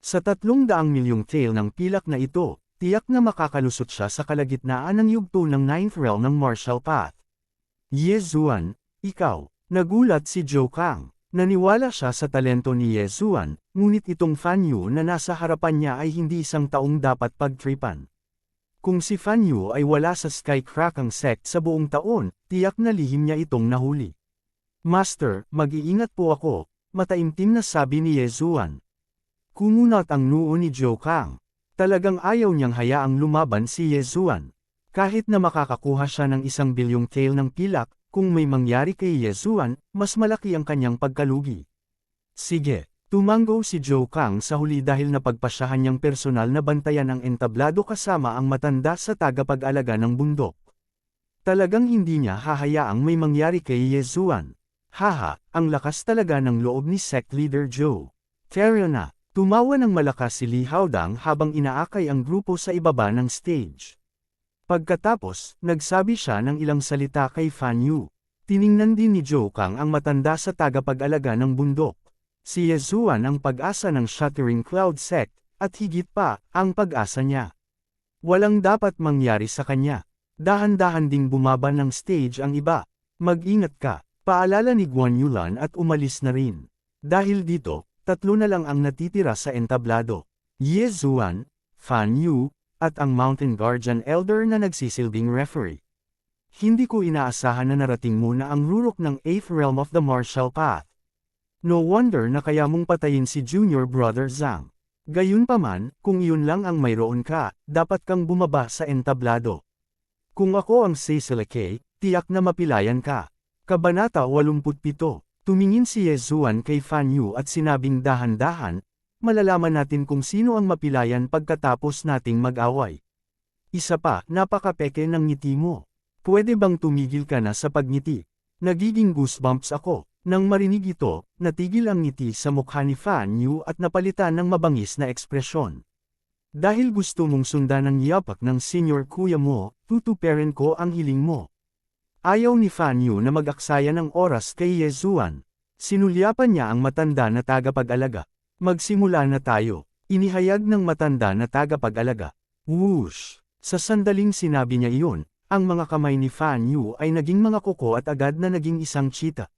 Sa 300 milyong tael ng pilak na ito, tiyak na makakalusot siya sa kalagitnaan ng yugto ng 9th realm ng martial path. Ye Zuan, ikaw, nagulat si Joe Kang. Naniwala siya sa talento ni Ye Zuan, ngunit itong Fan Yu na nasa harapan niya ay hindi isang taong dapat pagtripan. Kung si Fan Yu ay wala sa Skycrackang sect sa buong taon, tiyak na lihim niya itong nahuli. Master, mag-iingat po ako, mataimtim na sabi ni Ye Zuan. Kumunat ang noo ni Joe Kang. Talagang ayaw niyang hayaang lumaban si Ye Zuan. Kahit na makakakuha siya ng 1 bilyong tael ng pilak, kung may mangyari kay Ye Zuan, mas malaki ang kanyang pagkalugi. Sige, tumango si Joe Kang sa huli dahil napagpasyahan niyang personal na bantayan ang entablado kasama ang matanda sa tagapag-alaga ng bundok. Talagang hindi niya hahayaang may mangyari kay Ye Zuan. Haha, ang lakas talaga ng loob ni Sect Leader Joe. Fair na. Tumawa ng malakas si Li Haodang habang inaakay ang grupo sa ibaba ng stage. Pagkatapos, nagsabi siya ng ilang salita kay Fan Yu. Tiningnan din ni Joe Kang ang matanda sa tagapag-alaga ng bundok. Si Ye Zuan ang pag-asa ng Shattering Cloud sect, at higit pa, ang pag-asa niya. Walang dapat mangyari sa kanya. Dahan-dahan ding bumaba ng stage ang iba. Mag-ingat ka, paalala ni Guan Yulan at umalis na rin. Dahil dito, 3 na lang ang natitira sa entablado. Ye Zuan, Fan Yu, at ang Mountain Guardian Elder na nagsisilbing referee. Hindi ko inaasahan na narating mo na ang rurok ng 8th realm of the martial path. No wonder na kaya mong patayin si Junior Brother Zhang. Gayunpaman, kung iyon lang ang mayroon ka, dapat kang bumaba sa entablado. Kung ako ang Cecil K, tiyak na mapilayan ka. Kabanata 87. Tumingin si Ye Zuan kay Fan Yu at sinabing dahan-dahan, malalaman natin kung sino ang mapilayan pagkatapos nating mag-away. Isa pa, napakapeke ng ngiti mo. Pwede bang tumigil ka na sa pagngiti? Nagiging goosebumps ako. Nang marinig ito, natigil ang ngiti sa mukha ni Fan Yu at napalitan ng mabangis na ekspresyon. Dahil gusto mong sundan ang yapak ng senior kuya mo, tutuperin ko ang hiling mo. Ayaw ni Fan Yu na mag-aksaya ng oras kay Ye Zuan. Sinulyapan niya ang matanda na tagapag-alaga. Magsimula na tayo. Inihayag ng matanda na tagapag-alaga. Whoosh! Sa sandaling sinabi niya iyon, ang mga kamay ni Fan Yu ay naging mga kuko at agad na naging isang cheetah.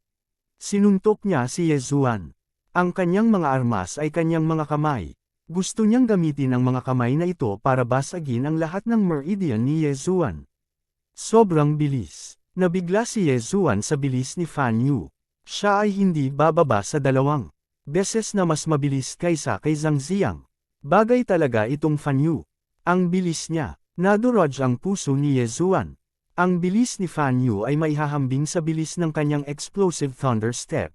Sinuntok niya si Yezuan. Ang kanyang mga armas ay kanyang mga kamay. Gusto niyang gamitin ang mga kamay na ito para basagin ang lahat ng meridian ni Yezuan. Sobrang bilis. Nabigla si Yezuan sa bilis ni Fan Yu. Siya ay hindi bababa sa 2 beses na mas mabilis kaysa kay Zhang Ziang. Bagay talaga itong Fan Yu. Ang bilis niya. Nadurog ang puso ni Yezuan. Ang bilis ni Fan Yu ay maihahambing sa bilis ng kanyang explosive thunder step.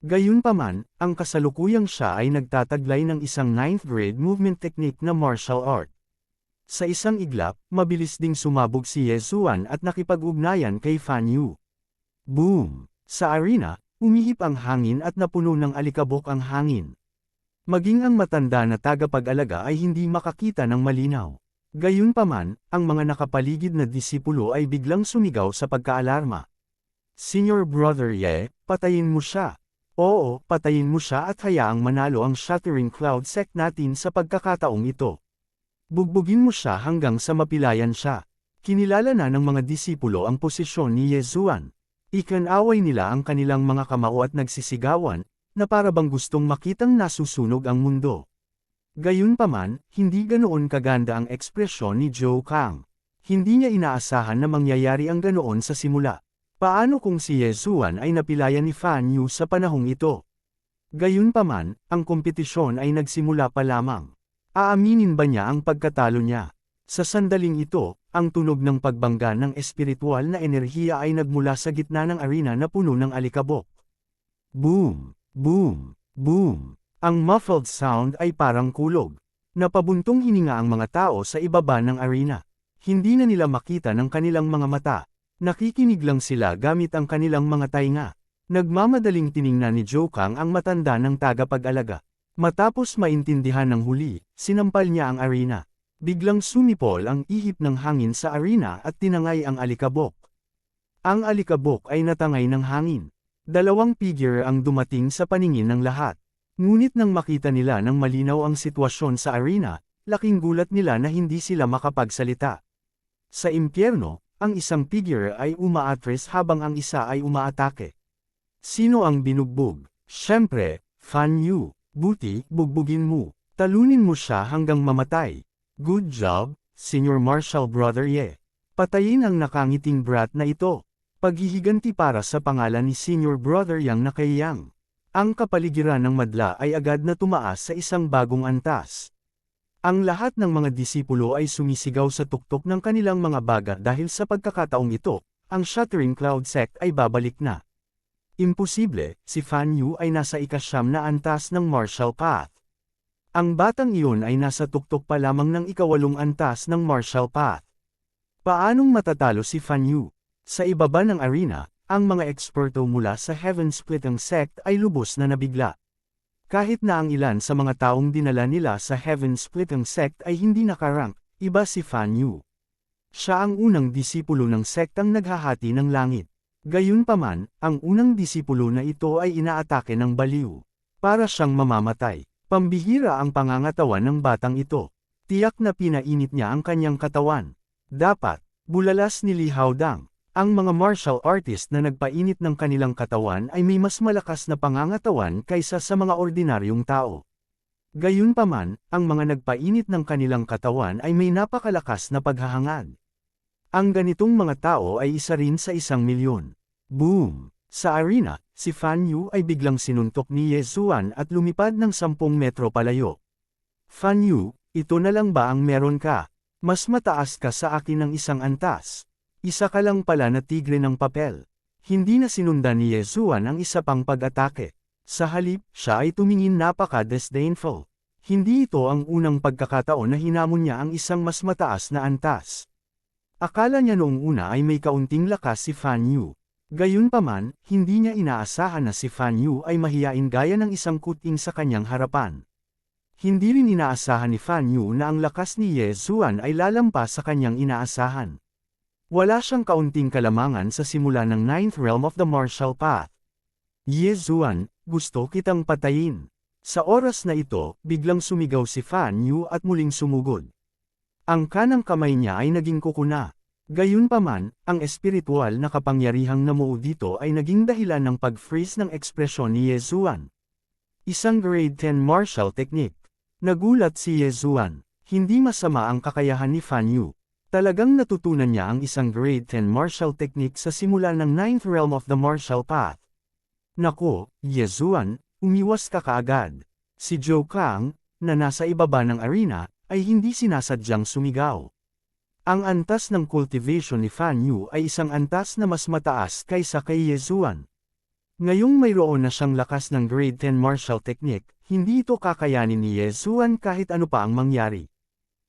Gayunpaman, ang kasalukuyang siya ay nagtataglay ng isang 9th grade movement technique na martial art. Sa isang iglap, mabilis ding sumabog si Yezuan at nakipag-ugnayan kay Fan Yu. Boom! Sa arena, umihip ang hangin at napuno ng alikabok ang hangin. Maging ang matanda na tagapag-alaga ay hindi makakita ng malinaw. Gayunpaman, ang mga nakapaligid na disipulo ay biglang sumigaw sa pagkaalarma. Senior Brother Ye, patayin mo siya. Oo, patayin mo siya at hayaang manalo ang Shattering Cloud Sect natin sa pagkakataong ito. Bugbugin mo siya hanggang sa mapilayan siya. Kinilala na ng mga disipulo ang posisyon ni Yezuan. Ikinaway nila ang kanilang mga kamao at nagsisigawan, na para bang gustong makitang nasusunog ang mundo. Gayunpaman, hindi ganoon kaganda ang ekspresyon ni Zhou Kang. Hindi niya inaasahan na mangyayari ang ganoon sa simula. Paano kung si Yezuan ay napilayan ni Fan Yu sa panahong ito? Gayunpaman, ang kompetisyon ay nagsimula pa lamang. Aaminin ba niya ang pagkatalo niya? Sa sandaling ito, ang tunog ng pagbangga ng espiritual na enerhiya ay nagmula sa gitna ng arena na puno ng alikabok. Boom! Boom! Boom! Ang muffled sound ay parang kulog. Napabuntong hininga ang mga tao sa ibaba ng arena. Hindi na nila makita ng kanilang mga mata. Nakikinig lang sila gamit ang kanilang mga tainga. Nagmamadaling tiningnan ni Zhou Kang ang matanda ng tagapag-alaga. Matapos maintindihan ng huli, sinampal niya ang arena. Biglang sumipol ang ihip ng hangin sa arena at tinangay ang alikabok. Ang alikabok ay natangay ng hangin. 2 figure ang dumating sa paningin ng lahat. Ngunit nang makita nila ng malinaw ang sitwasyon sa arena, laking gulat nila na hindi sila makapagsalita. Sa impyerno, ang isang figure ay umaatres habang ang isa ay umaatake. Sino ang binugbog? Siyempre, Fan Yu. Buti, bugbugin mo. Talunin mo siya hanggang mamatay. Good job, Senior Martial Brother Ye. Patayin ang nakangiting brat na ito. Paghihiganti para sa pangalan ni Senior Brother Yang na kay Yang. Ang kapaligiran ng madla ay agad na tumaas sa isang bagong antas. Ang lahat ng mga disipulo ay sumisigaw sa tuktok ng kanilang mga baga dahil sa pagkakataong ito, ang Shattering Cloud Sect ay babalik na. Imposible, si Fan Yu ay nasa ika-9 na antas ng martial path. Ang batang iyon ay nasa tuktok pa lamang ng ika-8 antas ng martial path. Paanong matatalo si Fan Yu? Sa ibaba ng arena, ang mga eksperto mula sa Heaven Splitting Sect ay lubos na nabigla. Kahit na ang ilan sa mga taong dinala nila sa Heaven Splitting Sect ay hindi nakarank, iba si Fan Yu. Siya ang unang disipulo ng sektang naghahati ng langit. Gayunpaman, ang unang disipulo na ito ay inaatake ng baliw. Para siyang mamamatay. Pambihira ang pangangatawan ng batang ito. Tiyak na pinainit niya ang kanyang katawan. Dapat, bulalas ni Li Haodang. Ang mga martial artist na nagpainit ng kanilang katawan ay may mas malakas na pangangatawan kaysa sa mga ordinaryong tao. Gayunpaman, ang mga nagpainit ng kanilang katawan ay may napakalakas na paghahangad. Ang ganitong mga tao ay isa rin sa 1,000,000. Boom! Sa arena, si Fan Yu ay biglang sinuntok ni Yezuan at lumipad ng 10 metro palayo. Fan Yu, ito na lang ba ang meron ka? Mas mataas ka sa akin ng isang antas. Isa ka lang pala na tigre ng papel. Hindi na sinundan ni Yezuan ang isa pang pag-atake. Sa halip, siya ay tumingin napaka-disdainful. Hindi ito ang unang pagkakataon na hinamon niya ang isang mas mataas na antas. Akala niya noong una ay may kaunting lakas si Fan Yu. Gayunpaman, hindi niya inaasahan na si Fan Yu ay mahiyain gaya ng isang kuting sa kanyang harapan. Hindi rin inaasahan ni Fan Yu na ang lakas ni Yezuan ay lalampas sa kanyang inaasahan. Wala siyang kaunting kalamangan sa simula ng 9th realm of the martial path. Yezuan, gusto kitang patayin. Sa oras na ito, biglang sumigaw si Fan Yu at muling sumugod. Ang kanang kamay niya ay naging kuko na. Gayunpaman, ang espiritual na kapangyarihang namuo dito ay naging dahilan ng pag-freeze ng ekspresyon ni Yezuan. Isang grade 10 martial technique. Nagulat si Yezuan. Hindi masama ang kakayahan ni Fan Yu. Talagang natutunan niya ang isang grade 10 martial technique sa simula ng 9th realm of the martial path. Nako, Yezuan, umiwas ka kaagad. Si Zhou Kang, na nasa ibaba ng arena, ay hindi sinasadyang sumigaw. Ang antas ng cultivation ni Fan Yu ay isang antas na mas mataas kaysa kay Yezuan. Ngayong mayroon na siyang lakas ng grade 10 martial technique, hindi ito kakayanin ni Yezuan kahit ano pa ang mangyari.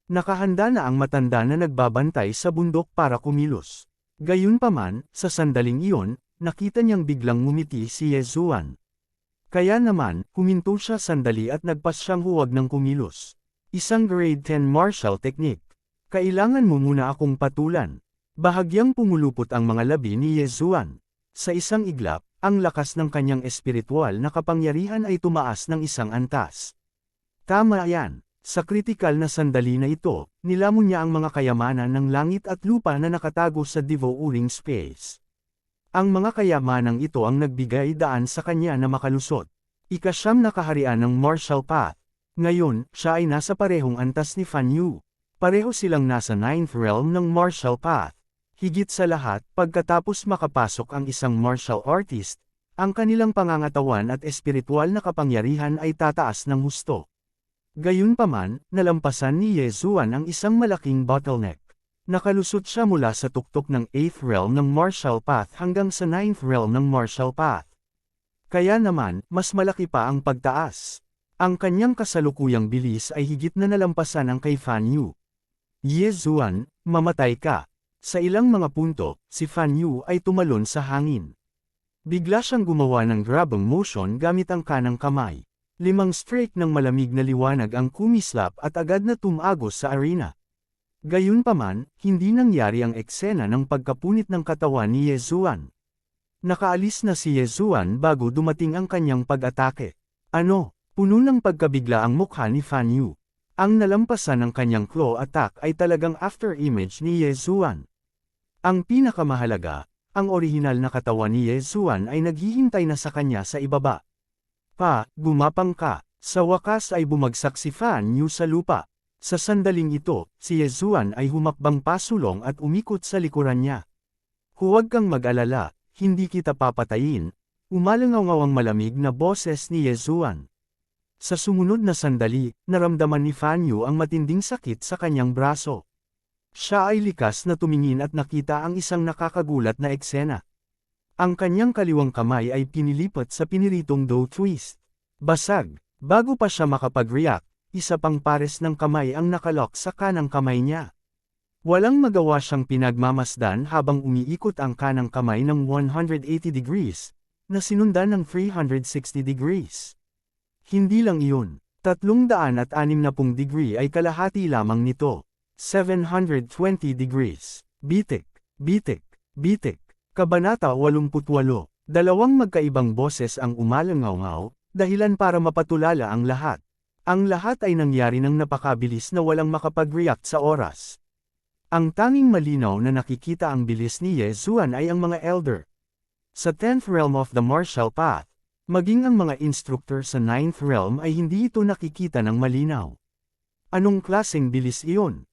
Nakahanda na ang matanda na nagbabantay sa bundok para kumilos. Gayunpaman, sa sandaling iyon, nakita niyang biglang ngumiti si Yezuan. Kaya naman, huminto siya sandali at nagpas siyang huwag ng kumilos. Isang grade 10 martial technique. Kailangan mo muna akong patulan. Bahagyang pumulupot ang mga labi ni Yezuan. Sa isang iglap, ang lakas ng kanyang espiritual na kapangyarihan ay tumaas ng isang antas. Tama yan. Sa kritikal na sandali na ito, nilamon niya ang mga kayamanan ng langit at lupa na nakatago sa devouring space. Ang mga kayamanang ito ang nagbigay daan sa kanya na makalusot. Ika-9 na kaharian ng martial path. Ngayon, siya ay nasa parehong antas ni Fan Yu. Pareho silang nasa 9th realm ng martial path. Higit sa lahat, pagkatapos makapasok ang isang martial artist, ang kanilang pangangatawan at espiritual na kapangyarihan ay tataas ng husto. Gayunpaman, nalampasan ni Yezuan ang isang malaking bottleneck. Nakalusot siya mula sa tuktok ng 8th realm ng martial path hanggang sa 9th realm ng martial path. Kaya naman, mas malaki pa ang pagtaas. Ang kanyang kasalukuyang bilis ay higit na nalampasan ang kay Fan Yu. Yezuan, mamatay ka. Sa ilang mga punto, si Fan Yu ay tumalon sa hangin. Bigla siyang gumawa ng grabbing motion gamit ang kanang kamay. 5 streak ng malamig na liwanag ang kumislap at agad na tumagos sa arena. Gayunpaman, hindi nangyari ang eksena ng pagkapunit ng katawan ni Yezuan. Nakaalis na si Yezuan bago dumating ang kanyang pag-atake. Ano? Puno ng pagkabigla ang mukha ni Fan Yu. Ang nalampasan ng kanyang claw attack ay talagang after image ni Yezuan. Ang pinakamahalaga, ang orihinal na katawan ni Yezuan ay naghihintay na sa kanya sa ibaba. Gumapang ka. Sa wakas ay bumagsak si Fan Yu sa lupa. Sa sandaling ito, si Yezuan ay humakbang pasulong at umikot sa likuran niya. Huwag kang mag-alala, hindi kita papatayin. Umalangaw ang malamig na boses ni Yezuan. Sa sumunod na sandali, naramdaman ni Fan Yu ang matinding sakit sa kanyang braso. Siya ay likas na tumingin at nakita ang isang nakakagulat na eksena. Ang kanyang kaliwang kamay ay pinilipat sa piniritong dough twist. Basag. Bago pa siya makapag-react, isa pang pares ng kamay ang nakalock sa kanang kamay niya. Walang magawa siyang pinagmamasdan habang umiikot ang kanang kamay ng 180 degrees, na sinundan ng 360 degrees. Hindi lang iyon, 360 degree ay kalahati lamang nito. 720 degrees. Bitik, bitik, bitik. Kabanata 88. Dalawang magkaibang boses ang umalangaw-ngaw, dahilan para mapatulala ang lahat. Ang lahat ay nangyari ng napakabilis na walang makapag-react sa oras. Ang tanging malinaw na nakikita ang bilis ni Yezuan ay ang mga elder. Sa 10th realm of the martial path, maging ang mga instructor sa 9th realm ay hindi ito nakikita ng malinaw. Anong klaseng bilis iyon?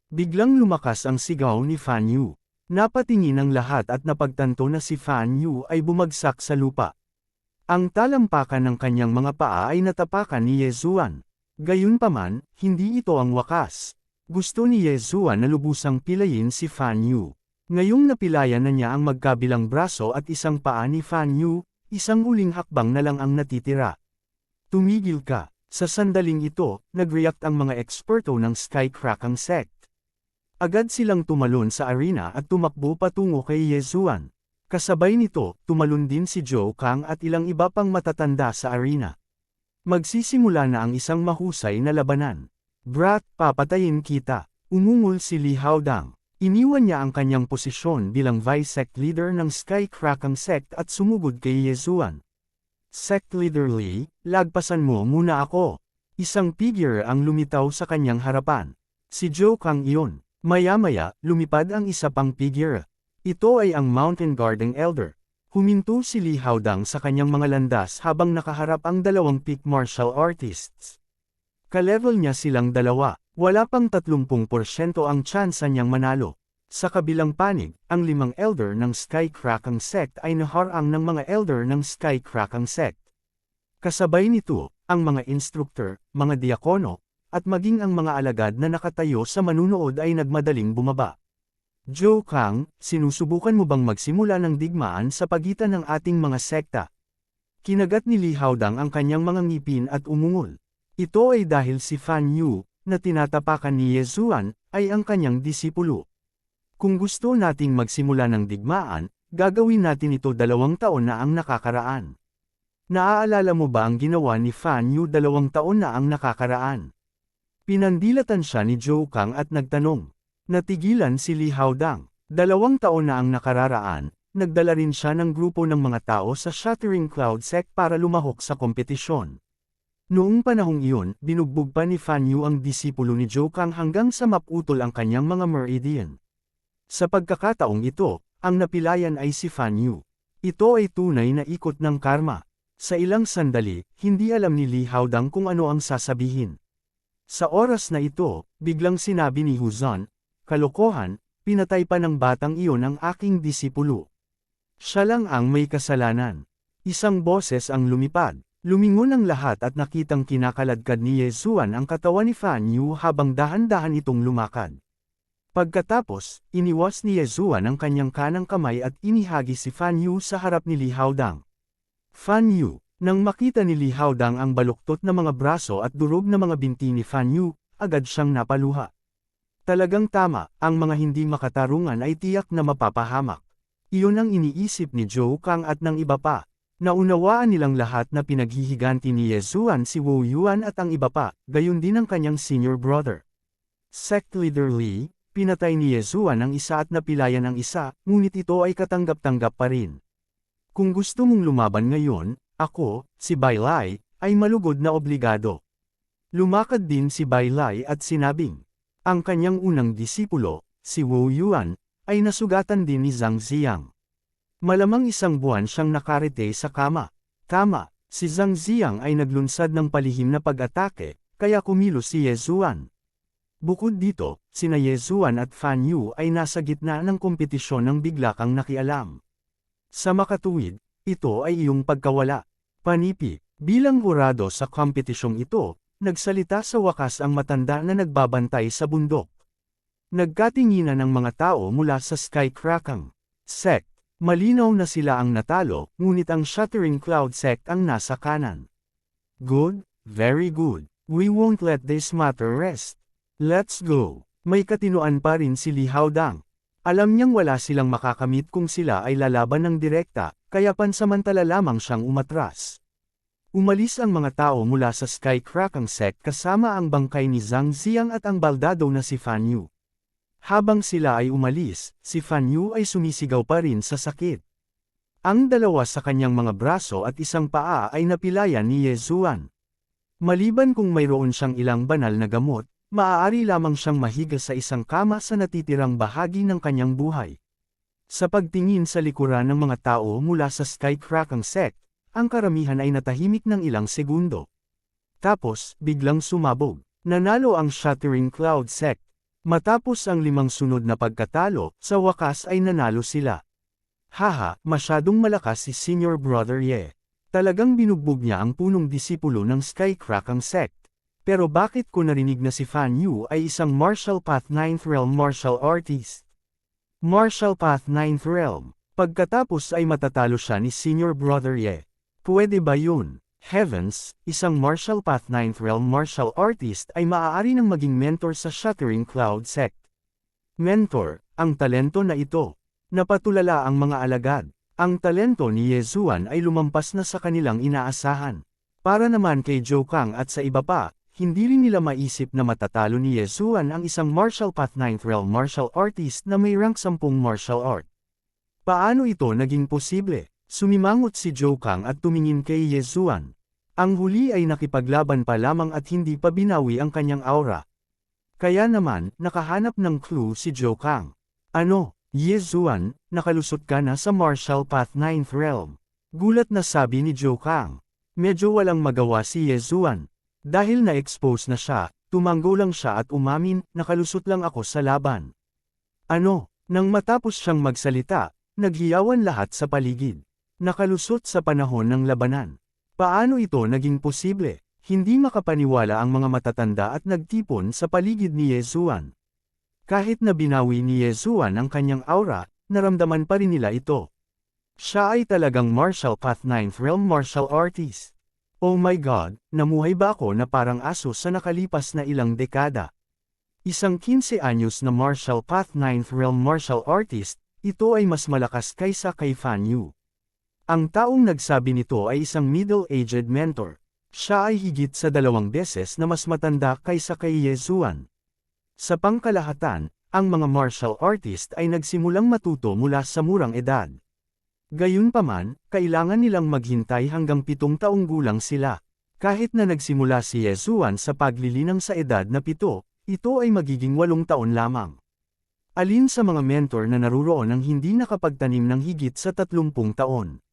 Biglang lumakas ang sigaw ni Fan Yu. Napatingin ang lahat at napagtanto na si Fan Yu ay bumagsak sa lupa. Ang talampakan ng kanyang mga paa ay natapakan ni Yezuan. Gayunpaman, hindi ito ang wakas. Gusto ni Yezuan na lubusang pilayin si Fan Yu. Ngayong napilayan na niya ang magkabilang braso at isang paa ni Fan Yu, isang uling hakbang na lang ang natitira. Tumigil ka. Sa sandaling ito, nag-react ang mga eksperto ng Skycrackang sect. Agad silang tumalon sa arena at tumakbo patungo kay Yezuan. Kasabay nito, tumalon din si Zhou Kang at ilang iba pang matatanda sa arena. Magsisimula na ang isang mahusay na labanan. Brat, papatayin kita. Umungol si Li Haodang. Iniwan niya ang kanyang posisyon bilang vice sect leader ng Skycrackang sect at sumugod kay Yezuan. Sect leader Li, lagpasan mo muna ako. Isang figure ang lumitaw sa kanyang harapan. Si Zhou Kang iyon. Maya-maya, lumipad ang isa pang figure. Ito ay ang Mountain Guarding Elder. Huminto si Li Haodang sa kanyang mga landas habang nakaharap ang dalawang peak martial artists. Ka-level niya silang dalawa, wala pang 30% ang tsansa niyang manalo. Sa kabilang panig, ang 5 elder ng Skycrackang Sect ay naharang ng mga elder ng Skycrackang Sect. Kasabay nito, ang mga instructor, mga diakono, at maging ang mga alagad na nakatayo sa manunood ay nagmadaling bumaba. Zhou Kang, sinusubukan mo bang magsimula ng digmaan sa pagitan ng ating mga sekta? Kinagat ni Li Haodang ang kanyang mga ngipin at umungol. Ito ay dahil si Fan Yu, na tinatapakan ni Ye Zuan, ay ang kanyang disipulo. Kung gusto nating magsimula ng digmaan, gagawin natin ito 2 taon na ang nakakaraan. Naaalala mo ba ang ginawa ni Fan Yu 2 taon na ang nakakaraan? Pinandilatan siya ni Zhou Kang at nagtanong. Natigilan si Li Haodang. 2 taon na ang nakararaan, nagdala rin siya ng grupo ng mga tao sa Shattering Cloud Sect para lumahok sa kompetisyon. Noong panahong iyon, binugbog pa ni Fan Yu ang disipulo ni Zhou Kang hanggang sa maputol ang kanyang mga meridian. Sa pagkakataong ito, ang napilayan ay si Fan Yu. Ito ay tunay na ikot ng karma. Sa ilang sandali, hindi alam ni Li Haodang kung ano ang sasabihin. Sa oras na ito, biglang sinabi ni Huzan, "Kalokohan, pinatay pa ng batang iyon ang aking disipulo. Siya lang ang may kasalanan." Isang boses ang lumipad. Lumingon ang lahat at nakitang kinakaladkad ni Ye Zuan ang katawan ni Fan Yu habang dahan-dahan itong lumakad. Pagkatapos, iniwas ni Ye Zuan ang kanyang kanang kamay at inihagi si Fan Yu sa harap ni Li Haodang. Fan Yu, nang makita ni Li Haodang ang baluktot na mga braso at durog na mga binti ni Fan Yu, agad siyang napaluha. Talagang tama, ang mga hindi makatarungan ay tiyak na mapapahamak. Iyon ang iniisip ni Zhou Kang at ng iba pa. Naunawaan nilang lahat na pinaghihiganti ni Ye Zuan si Wu Yuan at ang iba pa, gayon din ang kanyang senior brother. Sect Leader Li, pinatay ni Ye Zuan ang isa at napilayan ang isa, ngunit ito ay katanggap-tanggap pa rin. Kung gusto mong lumaban ngayon, ako, si Bai Lai, ay malugod na obligado. Lumakad din si Bai Lai at sinabing, ang kanyang unang disipulo, si Wu Yuan, ay nasugatan din ni Zhang Ziang. Malamang 1 buwan siyang nakarete sa kama. Tama, si Zhang Ziang ay naglunsad ng palihim na pag-atake, kaya kumilos si Ye Zuan. Bukod dito, sina Ye Zuan at Fan Yu ay nasa gitna ng kompetisyon ng bigla kang nakialam. Sa makatuwid, ito ay iyong pagkawala. Panipi, bilang hurado sa kompetisyong ito, nagsalita sa wakas ang matanda na nagbabantay sa bundok. Nagkatinginan ng mga tao mula sa Skycrackang Sect. Malinaw na sila ang natalo, ngunit ang Shattering Cloud Sect ang nasa kanan. Good, very good. We won't let this matter rest. Let's go. May katinoan pa rin si Li Haodang. Alam niyang wala silang makakamit kung sila ay lalaban ng direkta, kaya pansamantala lamang siyang umatras. Umalis ang mga tao mula sa Skycrackang Sect kasama ang bangkay ni Zhang Ziang at ang baldado na si Fan Yu. Habang sila ay umalis, si Fan Yu ay sumisigaw pa rin sa sakit. Ang dalawa sa kanyang mga braso at isang paa ay napilayan ni Ye Zuan. Maliban kung mayroon siyang ilang banal na gamot, maaari lamang siyang mahiga sa isang kama sa natitirang bahagi ng kanyang buhay. Sa pagtingin sa likuran ng mga tao mula sa Skycrackang Sect, ang karamihan ay natahimik ng ilang segundo. Tapos, biglang sumabog. Nanalo ang Shattering Cloud Sect. Matapos ang 5 sunod na pagkatalo, sa wakas ay nanalo sila. Haha, masyadong malakas si Senior Brother Ye. Talagang binugbog niya ang punong disipulo ng Skycrackang Sect. Pero bakit ko narinig na si Fan Yu ay isang Martial Path 9th Realm martial artist? Martial Path 9th Realm. Pagkatapos ay matatalo siya ni Senior Brother Ye. Pwede ba yun? Heavens, isang Martial Path 9th Realm martial artist ay maaari nang maging mentor sa Shattering Cloud Sect. Mentor, ang talento na ito. Napatulala ang mga alagad. Ang talento ni Ye Zuan ay lumampas na sa kanilang inaasahan. Para naman kay Zhou Kang at sa iba pa, hindi rin nila maisip na matatalo ni Ye Zuan ang isang Martial Path 9th Realm martial artist na may rank 10 martial art. Paano ito naging posible? Sumimangot si Zhou Kang at tumingin kay Ye Zuan. Ang huli ay nakipaglaban pa lamang at hindi pa binawi ang kanyang aura. Kaya naman, nakahanap ng clue si Zhou Kang. Ano, Ye Zuan, nakalusot ka na sa Martial Path 9th Realm. Gulat na sabi ni Zhou Kang. Medyo walang magawa si Ye Zuan. Dahil na-expose na siya, tumango lang siya at umamin, nakalusot lang ako sa laban. Ano, nang matapos siyang magsalita, naghiyawan lahat sa paligid. Nakalusot sa panahon ng labanan. Paano ito naging posible? Hindi makapaniwala ang mga matatanda at nagtipon sa paligid ni Ye Zuan. Kahit na binawi ni Ye Zuan ang kanyang aura, naramdaman pa rin nila ito. Siya ay talagang Martial Path 9th Realm martial artist. Oh my God, namuhay ba ako na parang aso sa nakalipas na ilang dekada? Isang 15 anyos na Martial Path 9th Realm martial artist, ito ay mas malakas kaysa kay Fan Yu. Ang taong nagsabi nito ay isang middle-aged mentor. Siya ay higit sa 2 beses na mas matanda kaysa kay Ye Zuan. Sa pangkalahatan, ang mga martial artist ay nagsimulang matuto mula sa murang edad. Gayunpaman, kailangan nilang maghintay hanggang 7 taong gulang sila. Kahit na nagsimula si Ye Zuan sa paglilinang sa edad na 7, ito ay magiging 8 taon lamang. Alin sa mga mentor na naruroon ang hindi nakapagtanim ng higit sa 30 taon?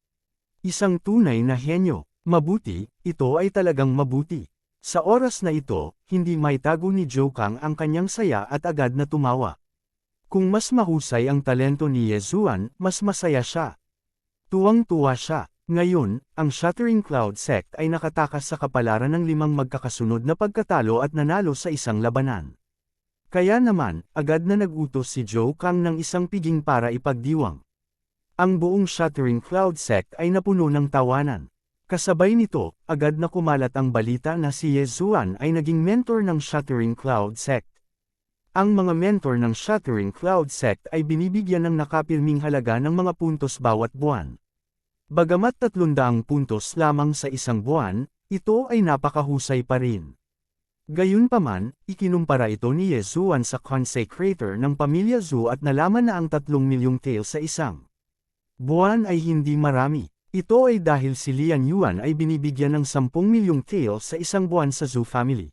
Isang tunay na henyo. Mabuti, ito ay talagang mabuti. Sa oras na ito, hindi maitago ni Zhou Kang ang kanyang saya at agad na tumawa. Kung mas mahusay ang talento ni Ye Zuan, mas masaya siya. Tuwang-tuwa siya. Ngayon, ang Shattering Cloud Sect ay nakatakas sa kapalaran ng 5 magkakasunod na pagkatalo at nanalo sa isang labanan. Kaya naman, agad na nag-utos si Zhou Kang ng isang piging para ipagdiwang. Ang buong Shattering Cloud Sect ay napuno ng tawanan. Kasabay nito, agad na kumalat ang balita na si Ye Zuan ay naging mentor ng Shattering Cloud Sect. Ang mga mentor ng Shattering Cloud Sect ay binibigyan ng nakapirming halaga ng mga puntos bawat buwan. Bagamat 300 puntos lamang sa isang buwan, ito ay napakahusay pa rin. Gayunpaman, ikinumpara ito ni Ye Zuan sa Consecrator ng pamilya Zhu at nalaman na ang 3 milyong tael sa isang buwan ay hindi marami. Ito ay dahil si Lian Yuan ay binibigyan ng 10 milyong tael sa isang buwan sa Zhu family.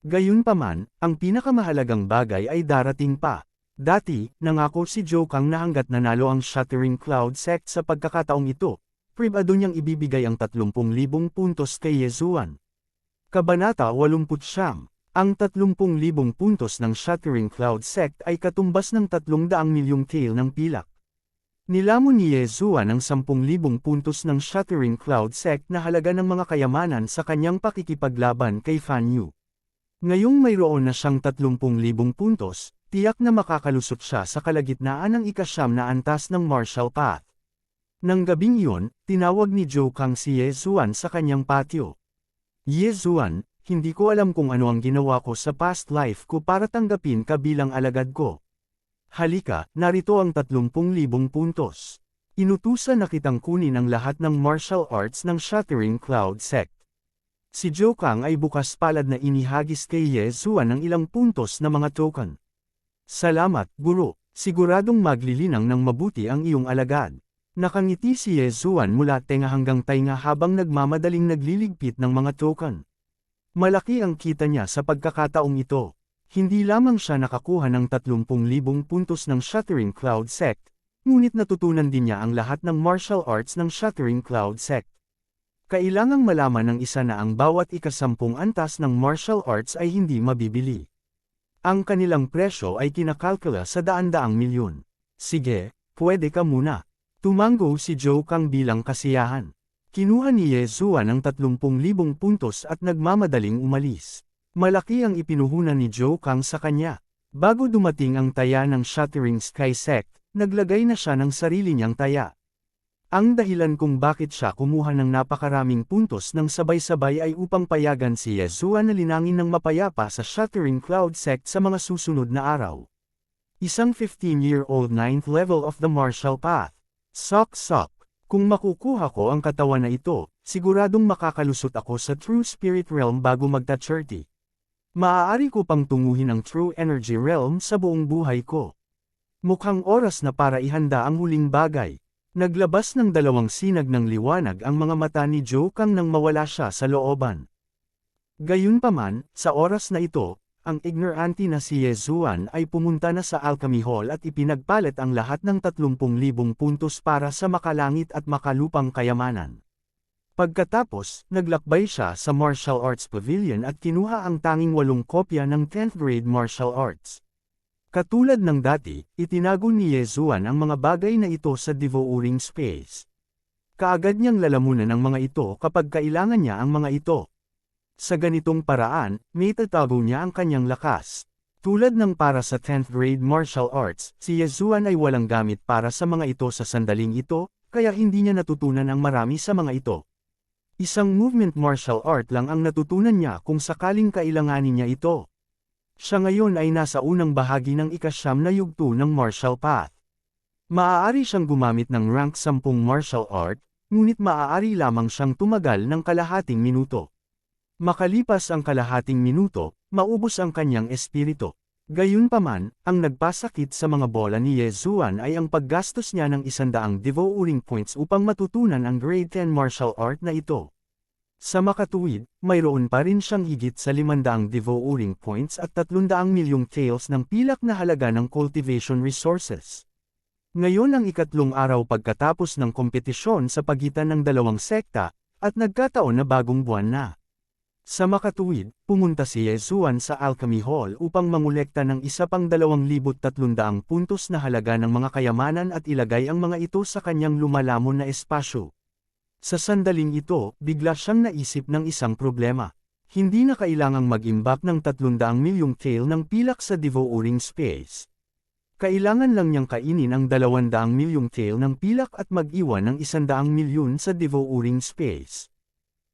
Gayunpaman, ang pinakamahalagang bagay ay darating pa. Dati, nangako si Zhou Kang na hanggat nanalo ang Shattering Cloud Sect sa pagkakataong ito, pribado niyang ibibigay ang 30,000 puntos kay Ye Zuan. Kabanata 89. Ang 30,000 puntos ng Shattering Cloud Sect ay katumbas ng 300 milyong tael ng pilak. Nilamon ni Ye Zuan ang 10,000 puntos ng Shattering Cloud Sect na halaga ng mga kayamanan sa kanyang pakikipaglaban kay Fan Yu. Ngayong mayroon na siyang 30,000 puntos, tiyak na makakalusot siya sa kalagitnaan ng ika-9 na antas ng Martial Path. Nang gabing iyon, tinawag ni Zhou Kang si Ye Zuan sa kanyang patio. Ye Zuan, hindi ko alam kung ano ang ginawa ko sa past life ko para tanggapin ka bilang alagad ko. Halika, narito ang 30,000 puntos. Inutusan na kitang kunin ang lahat ng martial arts ng Shattering Cloud Sect. Si Zhou Kang ay bukas palad na inihagis kay Ye Zuan ng ilang puntos na mga token. Salamat, Guro. Siguradong maglilinang ng mabuti ang iyong alagad. Nakangiti si Ye Zuan mula tenga hanggang tainga habang nagmamadaling nagliligpit ng mga token. Malaki ang kita niya sa pagkakataong ito. Hindi lamang siya nakakuha ng 30,000 puntos ng Shattering Cloud Sect, ngunit natutunan din niya ang lahat ng martial arts ng Shattering Cloud Sect. Kailangang malaman ng isa na ang bawat ika-10 antas ng martial arts ay hindi mabibili. Ang kanilang presyo ay kinakalkula sa daan-daang milyon. Sige, pwede ka muna. Tumango si Zhou Kang bilang kasiyahan. Kinuha ni Ye Zuan ang 30,000 puntos at nagmamadaling umalis. Malaki ang ipinuhunan ni Zhou Kang sa kanya. Bago dumating ang taya ng Shattering Sky Sect, naglagay na siya ng sarili niyang taya. Ang dahilan kung bakit siya kumuha ng napakaraming puntos ng sabay-sabay ay upang payagan si Ye Zuan na linangin ng mapayapa sa Shattering Cloud Sect sa mga susunod na araw. Isang 15-year-old 9th level of the Martial Path. Sok-sok. Kung makukuha ko ang katawan na ito, siguradong makakalusot ako sa True Spirit Realm bago magta-30. Maaari ko pang tunguhin ang True Energy Realm sa buong buhay ko. Mukhang oras na para ihanda ang huling bagay. Naglabas ng 2 sinag ng liwanag ang mga mata ni Zhou Kang nang mawala siya sa looban. Gayunpaman, sa oras na ito, ang ignorante na si Yezuan ay pumunta na sa Alchemy Hall at ipinagpalit ang lahat ng 30,000 puntos para sa makalangit at makalupang kayamanan. Pagkatapos, naglakbay siya sa Martial Arts Pavilion at kinuha ang tanging 8 kopya ng 10th grade martial arts. Katulad ng dati, itinago ni Yezuan ang mga bagay na ito sa devouring space. Kaagad niyang lalamunan ang mga ito kapag kailangan niya ang mga ito. Sa ganitong paraan, may tatago niya ang kanyang lakas. Tulad ng para sa 10th grade martial arts, si Yezuan ay walang gamit para sa mga ito sa sandaling ito, kaya hindi niya natutunan ang marami sa mga ito. Isang movement martial art lang ang natutunan niya kung sakaling kailanganin niya ito. Siya ngayon ay nasa unang bahagi ng ika-9 na yugto ng martial path. Maaari siyang gumamit ng rank 10 martial art, ngunit maaari lamang siyang tumagal ng kalahating minuto. Makalipas ang kalahating minuto, maubos ang kanyang espiritu. Gayunpaman, ang nagpasakit sa mga bola ni Yezuan ay ang paggastos niya ng 100 devouring points upang matutunan ang grade 10 martial art na ito. Sa makatuwid, mayroon pa rin siyang higit sa 500 devouring points at 300 milyong taels ng pilak na halaga ng cultivation resources. Ngayon ang ikatlong araw pagkatapos ng kompetisyon sa pagitan ng dalawang sekta, at nagkataon na bagong buwan na. Sa makatuwid, pumunta si Yezuan sa Alchemy Hall upang mangolekta ng isa pang 2,300 puntos na halaga ng mga kayamanan at ilagay ang mga ito sa kanyang lumalamon na espasyo. Sa sandaling ito, bigla siyang naisip ng isang problema. Hindi na kailangang mag-imbak ng 300 milyong tael ng pilak sa devouring space. Kailangan lang niyang kainin ang 200 milyong tael ng pilak at mag-iwan ng 100 milyon sa devouring space.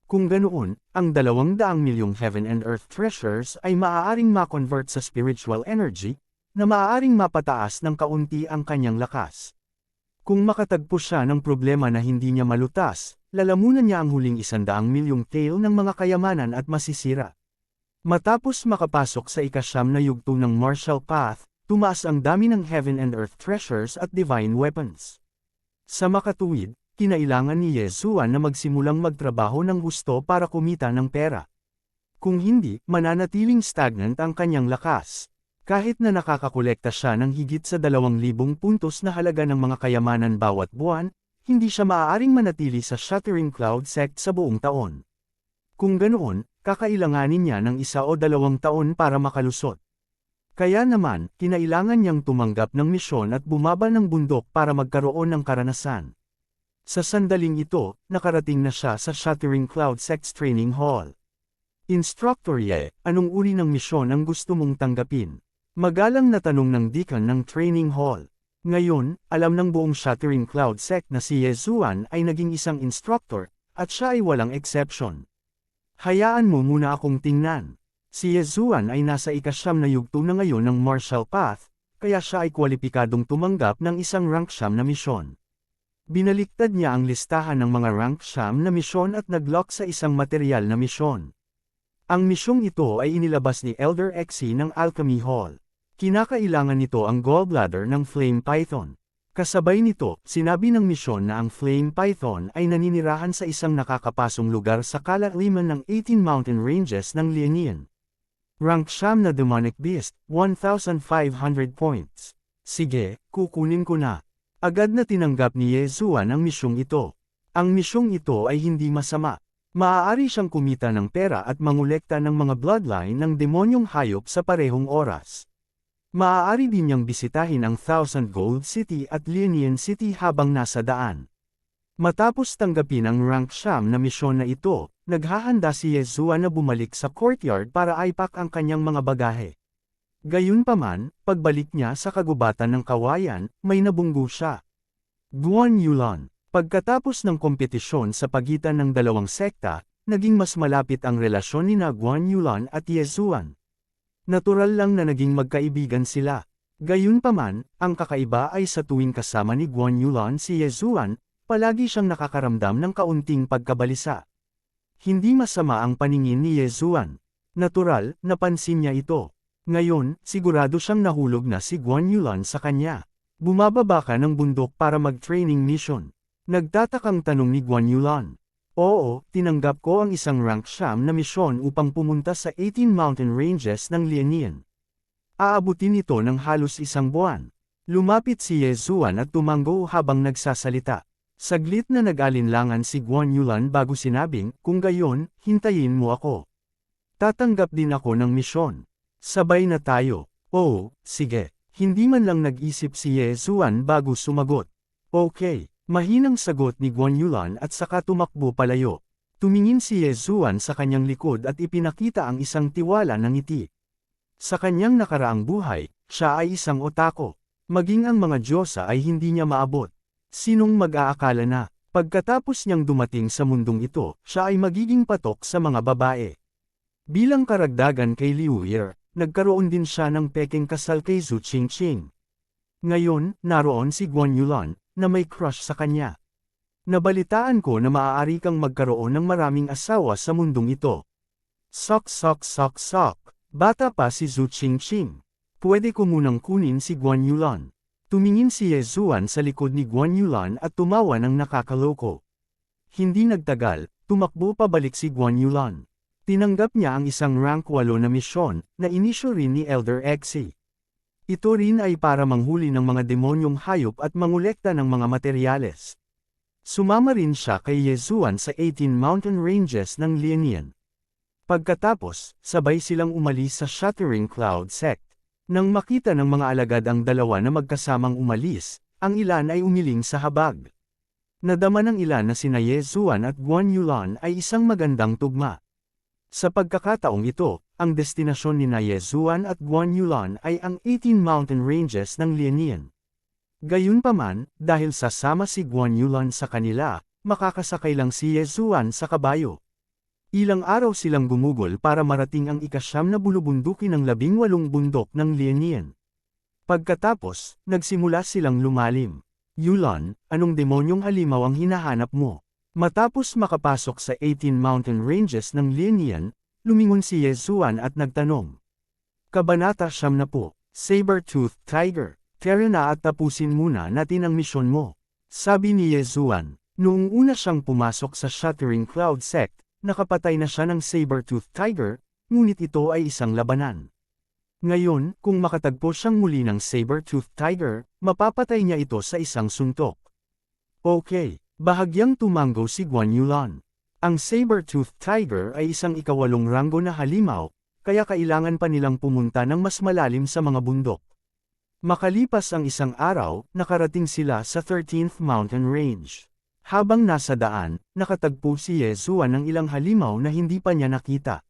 Kung ganoon, ang 200 milyong heaven and earth treasures ay maaaring ma-convert sa spiritual energy, na maaaring mapataas ng kaunti ang kanyang lakas. Kung makatagpo siya ng problema na hindi niya malutas, lalamunan niya ang huling 100 milyong tael ng mga kayamanan at masisira. Matapos makapasok sa ika-9 na yugto ng martial path, tumaas ang dami ng heaven and earth treasures at divine weapons. Sa makatuwid, kinailangan ni Yezuan na magsimulang magtrabaho ng husto para kumita ng pera. Kung hindi, mananatiling stagnant ang kanyang lakas. Kahit na nakakakolekta siya ng higit sa 2,000 puntos na halaga ng mga kayamanan bawat buwan, hindi siya maaaring manatili sa Shattering Cloud sect sa buong taon. Kung ganoon, kakailanganin niya ng 1 o 2 taon para makalusot. Kaya naman, kinailangan niyang tumanggap ng misyon at bumaba ng bundok para magkaroon ng karanasan. Sa sandaling ito, nakarating na siya sa Shattering Cloud Sect's Training Hall. Instructor Ye, anong uri ng misyon ang gusto mong tanggapin? Magalang na tanong ng deacon ng training hall. Ngayon, alam ng buong Shattering Cloud sect na si Yezuan ay naging isang instructor, at siya ay walang exception. Hayaan mo muna akong tingnan. Si Yezuan ay nasa ika-9 na yugto na ngayon ng martial path, kaya siya ay kwalipikadong tumanggap ng isang rank 9 na misyon. Binaliktad niya ang listahan ng mga rank 9 na misyon at nag-lock sa isang material na misyon. Ang misyong ito ay inilabas ni Elder Xe ng Alchemy Hall. Kinakailangan nito ang gallbladder ng Flame Python. Kasabay nito, sinabi ng misyon na ang Flame Python ay naninirahan sa isang nakakapasong lugar sa kalaliman ng 18 mountain ranges ng Lianian. Rank 9 na Demonic Beast, 1,500 points. Sige, kukunin ko na. Agad na tinanggap ni Yezuan ang misyong ito. Ang misyong ito ay hindi masama. Maaari siyang kumita ng pera at mangolekta ng mga bloodline ng demonyong hayop sa parehong oras. Maaari din niyang bisitahin ang Thousand Gold City at Lianian City habang nasa daan. Matapos tanggapin ang rank 9 na misyon na ito, naghahanda si Yezuan na bumalik sa courtyard para aipak ang kanyang mga bagahe. Gayunpaman, pagbalik niya sa kagubatan ng kawayan, may nabunggo siya. Guan Yulan. Pagkatapos ng kompetisyon sa pagitan ng dalawang sekta, naging mas malapit ang relasyon ni Guan Yulan at Yezuan. Natural lang na naging magkaibigan sila. Gayunpaman, ang kakaiba ay sa tuwing kasama ni Guan Yulan si Yezuan, palagi siyang nakakaramdam ng kaunting pagkabalisa. Hindi masama ang paningin ni Yezuan. Natural, napansin niya ito. Ngayon, sigurado siyang nahulog na si Guan Yulan sa kanya. Bumababa ka ng bundok para mag-training mission. Nagtatakang tanong ni Guan Yulan. Oo, tinanggap ko ang isang rank siyam na misyon upang pumunta sa 18 mountain ranges ng Lianian. Aabutin ito ng halos isang buwan. Lumapit si Yezuan at tumango habang nagsasalita. Saglit na nag-alinlangan si Guan Yulan bago sinabing, kung gayon, hintayin mo ako. Tatanggap din ako ng misyon. Sabay na tayo. Oo, sige. Hindi man lang nag-isip si Yezuan bago sumagot. Okay. Mahinang sagot ni Guan Yulan at saka tumakbo palayo. Tumingin si Yezuan sa kanyang likod at ipinakita ang isang tiwala ng ngiti. Sa kanyang nakaraang buhay, siya ay isang otako. Maging ang mga Diyosa ay hindi niya maabot. Sinong mag-aakala na, pagkatapos niyang dumating sa mundong ito, siya ay magiging patok sa mga babae. Bilang karagdagan kay Liu Ye, nagkaroon din siya ng pekeng kasal kay Zhu Qingqing. Ngayon, naroon si Guan Yulan, na may crush sa kanya. Nabalitaan ko na maaari kang magkaroon ng maraming asawa sa mundong ito. Sok sok sok sok. Bata pa si Zhu Qingqing. Pwede ko munang kunin si Guan Yulan. Tumingin si Yezuan sa likod ni Guan Yulan at tumawa ng nakakaloko. Hindi nagtagal, tumakbo pabalik si Guan Yulan. Tinanggap niya ang isang rank 8 na misyon, na inisyo rin ni Elder Exi. Ito rin ay para manghuli ng mga demonyong hayop at mangolekta ng mga materyales. Sumama rin siya kay Yezuan sa 18 mountain ranges ng Lianian. Pagkatapos, sabay silang umalis sa Shattering Cloud Sect. Nang makita ng mga alagad ang dalawa na magkasamang umalis, ang ilan ay umiling sa habag. Nadama ng ilan na sina Yezuan at Guan Yulan ay isang magandang tugma. Sa pagkakataong ito, ang destinasyon ni Yezuan at Guan Yulan ay ang 18 mountain ranges ng Lianian. Gayunpaman, dahil sasama si Guan Yulan sa kanila, makakasakay lang si Yezuan sa kabayo. Ilang araw silang gumugol para marating ang ika-9 na bulubundukin ng 18 bundok ng Lianian. Pagkatapos, nagsimula silang lumalim. Yulan, anong demonyong halimaw ang hinahanap mo? Matapos makapasok sa 18 mountain ranges ng Lianian, lumingon si Yezuan at nagtanong. Kabanata 10, Saber-Toothed Tiger, tara na at tapusin muna natin ang misyon mo. Sabi ni Yezuan, noong una siyang pumasok sa Shattering Cloud Sect, nakapatay na siya ng Saber-Toothed Tiger, ngunit ito ay isang labanan. Ngayon, kung makatagpo siyang muli ng Saber-Toothed Tiger, mapapatay niya ito sa isang suntok. Okay, bahagyang tumango si Guan Yulan. Ang Saber-Toothed Tiger ay isang ika-8 ranggo na halimaw, kaya kailangan pa nilang pumunta ng mas malalim sa mga bundok. Makalipas ang isang araw, nakarating sila sa 13th Mountain Range. Habang nasa daan, nakatagpo si Yezuan ng ilang halimaw na hindi pa niya nakita.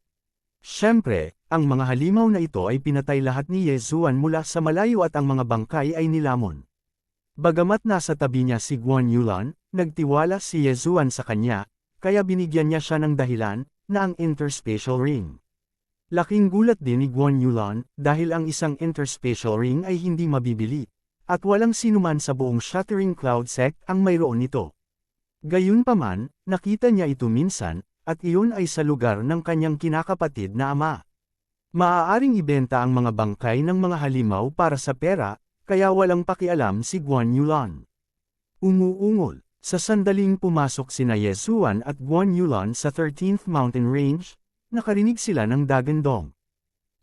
Siyempre, ang mga halimaw na ito ay pinatay lahat ni Yezuan mula sa malayo at ang mga bangkay ay nilamon. Bagamat nasa tabi niya si Guan Yulan, nagtiwala si Yezuan sa kanya, kaya binigyan niya siya ng dahilan, na ang interspatial ring. Laking gulat din ni Guan Yulan, dahil ang isang interspatial ring ay hindi mabibili, at walang sinuman sa buong Shattering Cloud Sect ang mayroon nito. Gayunpaman, nakita niya ito minsan, at iyon ay sa lugar ng kanyang kinakapatid na ama. Maaaring ibenta ang mga bangkay ng mga halimaw para sa pera, kaya walang pakialam si Guan Yulan. Umuungol. Sa sandaling pumasok sina Yezuan at Guan Yulan sa 13th Mountain Range, nakarinig sila ng dagandong.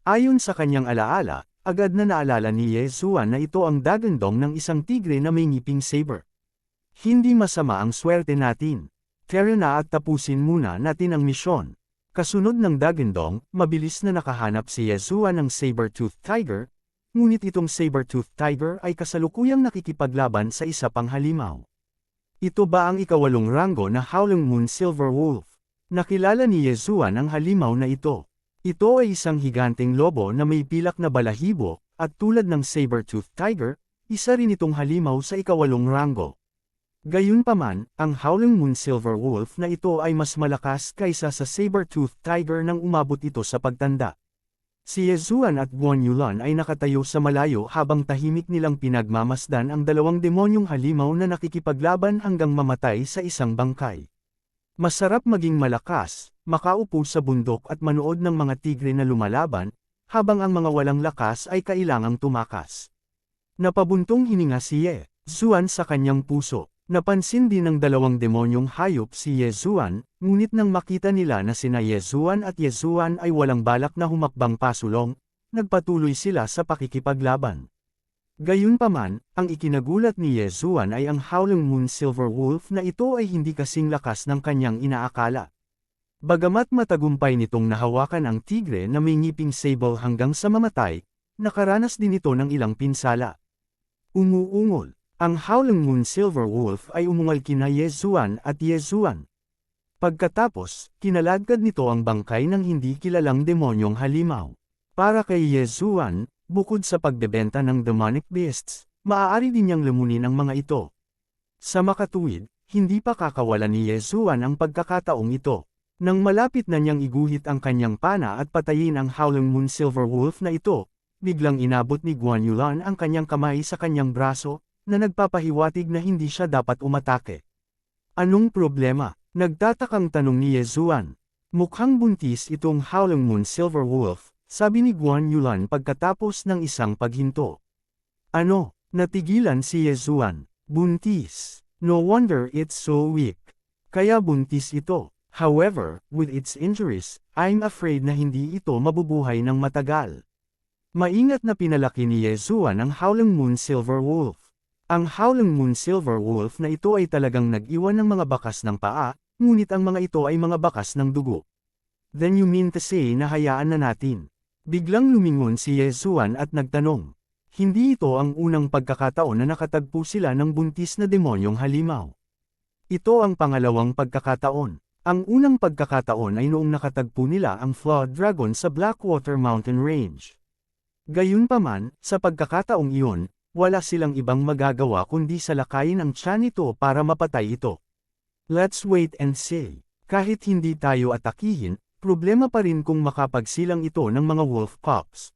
Ayon sa kanyang alaala, agad na naalala ni Yezuan na ito ang dagandong ng isang tigre na may ngiping saber. Hindi masama ang swerte natin. Tara na at tapusin muna natin ang misyon. Kasunod ng dagandong, mabilis na nakahanap si Yezuan ng Saber-Toothed Tiger, ngunit itong Saber-Toothed Tiger ay kasalukuyang nakikipaglaban sa isa pang halimaw. Ito ba ang ika-8 ranggo na Howling Moon Silver Wolf? Nakilala ni Yezuan ang halimaw na ito. Ito ay isang higanteng lobo na may pilak na balahibo, at tulad ng Saber-Toothed Tiger, isa rin itong halimaw sa ika-8 ranggo. Gayunpaman, ang Howling Moon Silver Wolf na ito ay mas malakas kaysa sa Saber-Toothed Tiger nang umabot ito sa pagtanda. Si Yezuan at Guan Yulan ay nakatayo sa malayo habang tahimik nilang pinagmamasdan ang dalawang demonyong halimaw na nakikipaglaban hanggang mamatay sa isang bangkay. Masarap maging malakas, makaupo sa bundok at manood ng mga tigre na lumalaban, habang ang mga walang lakas ay kailangang tumakas. Napabuntong hininga si Yezuan sa kanyang puso. Napansin din ng dalawang demonyong hayop si Yezuan, ngunit nang makita nila na sina Yezuan at Yezuan ay walang balak na humakbang pasulong, nagpatuloy sila sa pakikipaglaban. Gayunpaman, ang ikinagulat ni Yezuan ay ang Howling Moon Silver Wolf na ito ay hindi kasing lakas ng kanyang inaakala. Bagamat matagumpay nitong nahawakan ang tigre na may ngiping sable hanggang sa mamatay, nakaranas din ito ng ilang pinsala. Umuungol. Ang Howling Moon Silver Wolf ay umungal kina Yezuan at Yezuan. Pagkatapos, kinaladkad nito ang bangkay ng hindi kilalang demonyong halimaw. Para kay Yezuan, bukod sa pagbebenta ng demonic beasts, maaari din niyang lamunin ang mga ito. Sa makatuwid, hindi pa kakawalan ni Yezuan ang pagkakataong ito. Nang malapit na niyang iguhit ang kanyang pana at patayin ang Howling Moon Silver Wolf na ito, biglang inabot ni Guan Yulan ang kanyang kamay sa kanyang braso, na nagpapahiwatig na hindi siya dapat umatake. Anong problema? Nagtatakang tanong ni Yezuan. Mukhang buntis itong Howling Moon Silver Wolf, sabi ni Guan Yulan pagkatapos ng isang paghinto. Ano? Natigilan si Yezuan. Buntis. No wonder it's so weak. Kaya buntis ito. However, with its injuries, I'm afraid na hindi ito mabubuhay ng matagal. Maingat na pinalaki ni Yezuan ang Howling Moon Silver Wolf. Ang Howling Moon Silver Wolf na ito ay talagang nag-iwan ng mga bakas ng paa, ngunit ang mga ito ay mga bakas ng dugo. Then you mean to say na hayaan na natin? Biglang lumingon si Yezuan at nagtanong. Hindi ito ang unang pagkakataon na nakatagpo sila ng buntis na demonyong halimaw. Ito ang pangalawang pagkakataon. Ang unang pagkakataon ay noong nakatagpo nila ang Flood Dragon sa Blackwater Mountain Range. Gayunpaman, sa pagkakataong iyon, wala silang ibang magagawa kundi salakayin ang tiyan nito para mapatay ito. Let's wait and see. Kahit hindi tayo atakihin, problema pa rin kung makapagsilang ito ng mga wolf pups.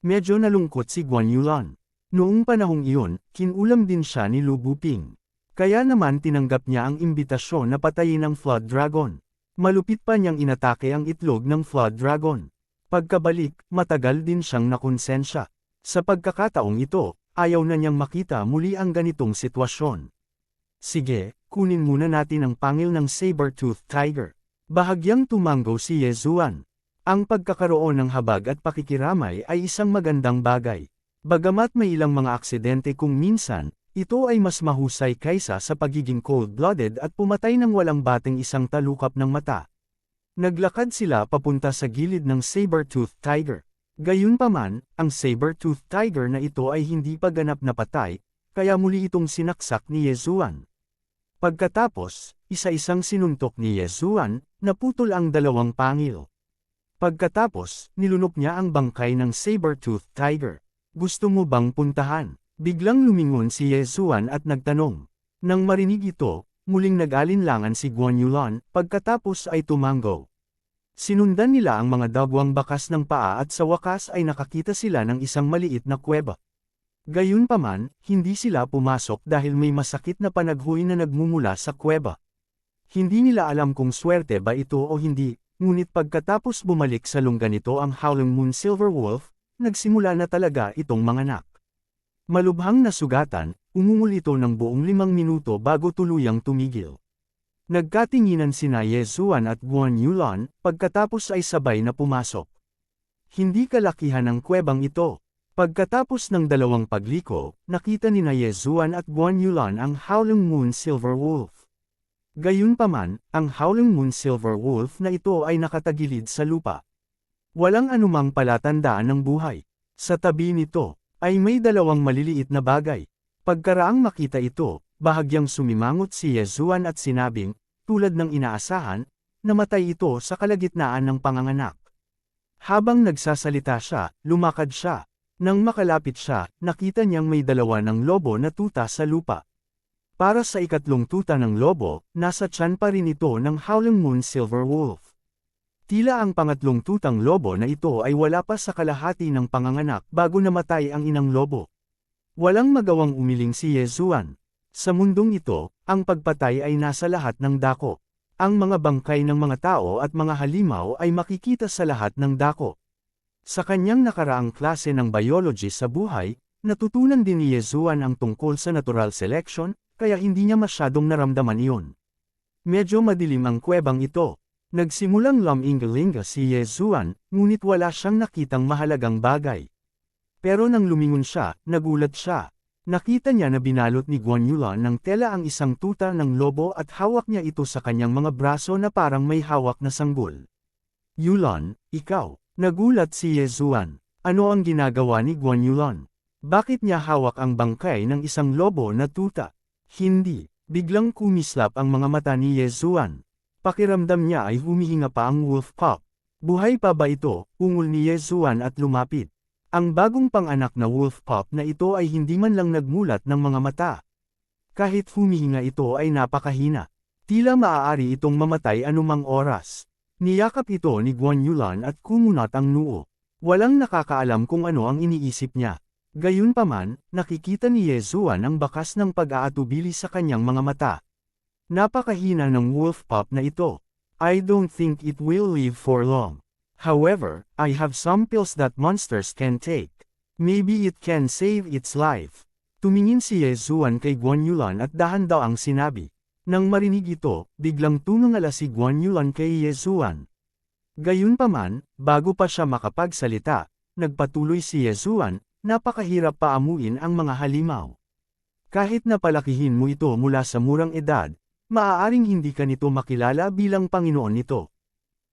Medyo nalungkot si Guan Yulan. Noong panahong iyon, kinulam din siya ni Lu Buping. Kaya naman tinanggap niya ang imbitasyon na patayin ang Flood Dragon. Malupit pa niyang inatake ang itlog ng Flood Dragon. Pagkabalik, matagal din siyang nakonsensya. Sa pagkakataong ito, ayaw na niyang makita muli ang ganitong sitwasyon. Sige, kunin muna natin ang pangil ng saber-toothed tiger. Bahagyang tumango si Yezuan. Ang pagkakaroon ng habag at pakikiramay ay isang magandang bagay. Bagamat may ilang mga aksidente kung minsan, ito ay mas mahusay kaysa sa pagiging cold-blooded at pumatay ng walang bating isang talukap ng mata. Naglakad sila papunta sa gilid ng saber-toothed tiger. Gayunpaman, ang saber-toothed tiger na ito ay hindi pa ganap na patay, kaya muli itong sinaksak ni Yezuan. Pagkatapos, isa-isang sinuntok ni Yezuan, naputol ang dalawang pangil. Pagkatapos, nilunok niya ang bangkay ng saber-toothed tiger. Gusto mo bang puntahan? Biglang lumingon si Yezuan at nagtanong. Nang marinig ito, muling nag-alinlangan si Guan Yulan, pagkatapos ay tumango. Sinundan nila ang mga dagwang bakas ng paa at sa wakas ay nakakita sila ng isang maliit na kuweba. Gayunpaman, hindi sila pumasok dahil may masakit na panaghoy na nagmumula sa kuweba. Hindi nila alam kung swerte ba ito o hindi, ngunit pagkatapos bumalik sa lungga nito ang Howling Moon Silver Wolf, nagsimula na talaga itong manganak. Malubhang nasugatan, umungol ito ng buong 5 minuto bago tuluyang tumigil. Nagkatinginan sina Yezuan at Guan Yulan, pagkatapos ay sabay na pumasok. Hindi kalakihan ang kuwebang ito. Pagkatapos ng dalawang pagliko, nakita nina Yezuan at Guan Yulan ang Howling Moon Silver Wolf. Gayunpaman, ang Howling Moon Silver Wolf na ito ay nakatagilid sa lupa. Walang anumang palatandaan ng buhay. Sa tabi nito, ay may dalawang maliliit na bagay. Pagkaraang makita ito, bahagyang sumimangot si Yezuan at sinabing, tulad ng inaasahan, namatay ito sa kalagitnaan ng panganganak. Habang nagsasalita siya, lumakad siya. Nang makalapit siya, nakita niyang may dalawa ng lobo na tuta sa lupa. Para sa ikatlong tuta ng lobo, nasa tiyan pa rin ito ng Howling Moon Silver Wolf. Tila ang pangatlong tutang lobo na ito ay wala pa sa kalahati ng panganganak bago namatay ang inang lobo. Walang magawang umiling si Yezuan. Sa mundong ito, ang pagpatay ay nasa lahat ng dako. Ang mga bangkay ng mga tao at mga halimaw ay makikita sa lahat ng dako. Sa kanyang nakaraang klase ng biology sa buhay, natutunan din ni Yezuan ang tungkol sa natural selection, kaya hindi niya masyadong naramdaman iyon. Medyo madilim ang kuwebang ito. Nagsimulang lumingalinga si Yezuan, ngunit wala siyang nakitang mahalagang bagay. Pero nang lumingon siya, nagulat siya. Nakita niya na binalot ni Guan Yulan ng tela ang isang tuta ng lobo at hawak niya ito sa kanyang mga braso na parang may hawak na sanggol. Yulan, ikaw. Nagulat si Yezuan. Ano ang ginagawa ni Guan Yulan? Bakit niya hawak ang bangkay ng isang lobo na tuta? Hindi. Biglang kumislap ang mga mata ni Yezuan. Pakiramdam niya ay humihinga pa ang wolf pup. Buhay pa ba ito? Ungol ni Yezuan at lumapit. Ang bagong panganak na wolf pup na ito ay hindi man lang nagmulat ng mga mata. Kahit humihinga ito ay napakahina. Tila maaari itong mamatay anumang oras. Niyakap ito ni Guan Yulan at kumunat ang noo. Walang nakakaalam kung ano ang iniisip niya. Gayunpaman, nakikita ni Yezuan ang bakas ng pag-aatubili sa kanyang mga mata. Napakahina ng wolf pup na ito. I don't think it will live for long. However, I have some pills that monsters can take. Maybe it can save its life. Tumingin si Yezuan kay Guan Yulan at dahan daw ang sinabi. Nang marinig ito, biglang tumingala si Guan Yulan kay Yezuan. Gayunpaman, bago pa siya makapagsalita, nagpatuloy si Yezuan, napakahirap paamuin ang mga halimaw. Kahit napalakihin mo ito mula sa murang edad, maaaring hindi ka nito makilala bilang Panginoon nito.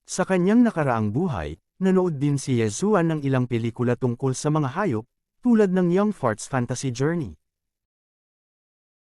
Sa kanyang nakaraang buhay, nanood din si Yezuan ng ilang pelikula tungkol sa mga hayop, tulad ng Young Fart's Fantasy Journey.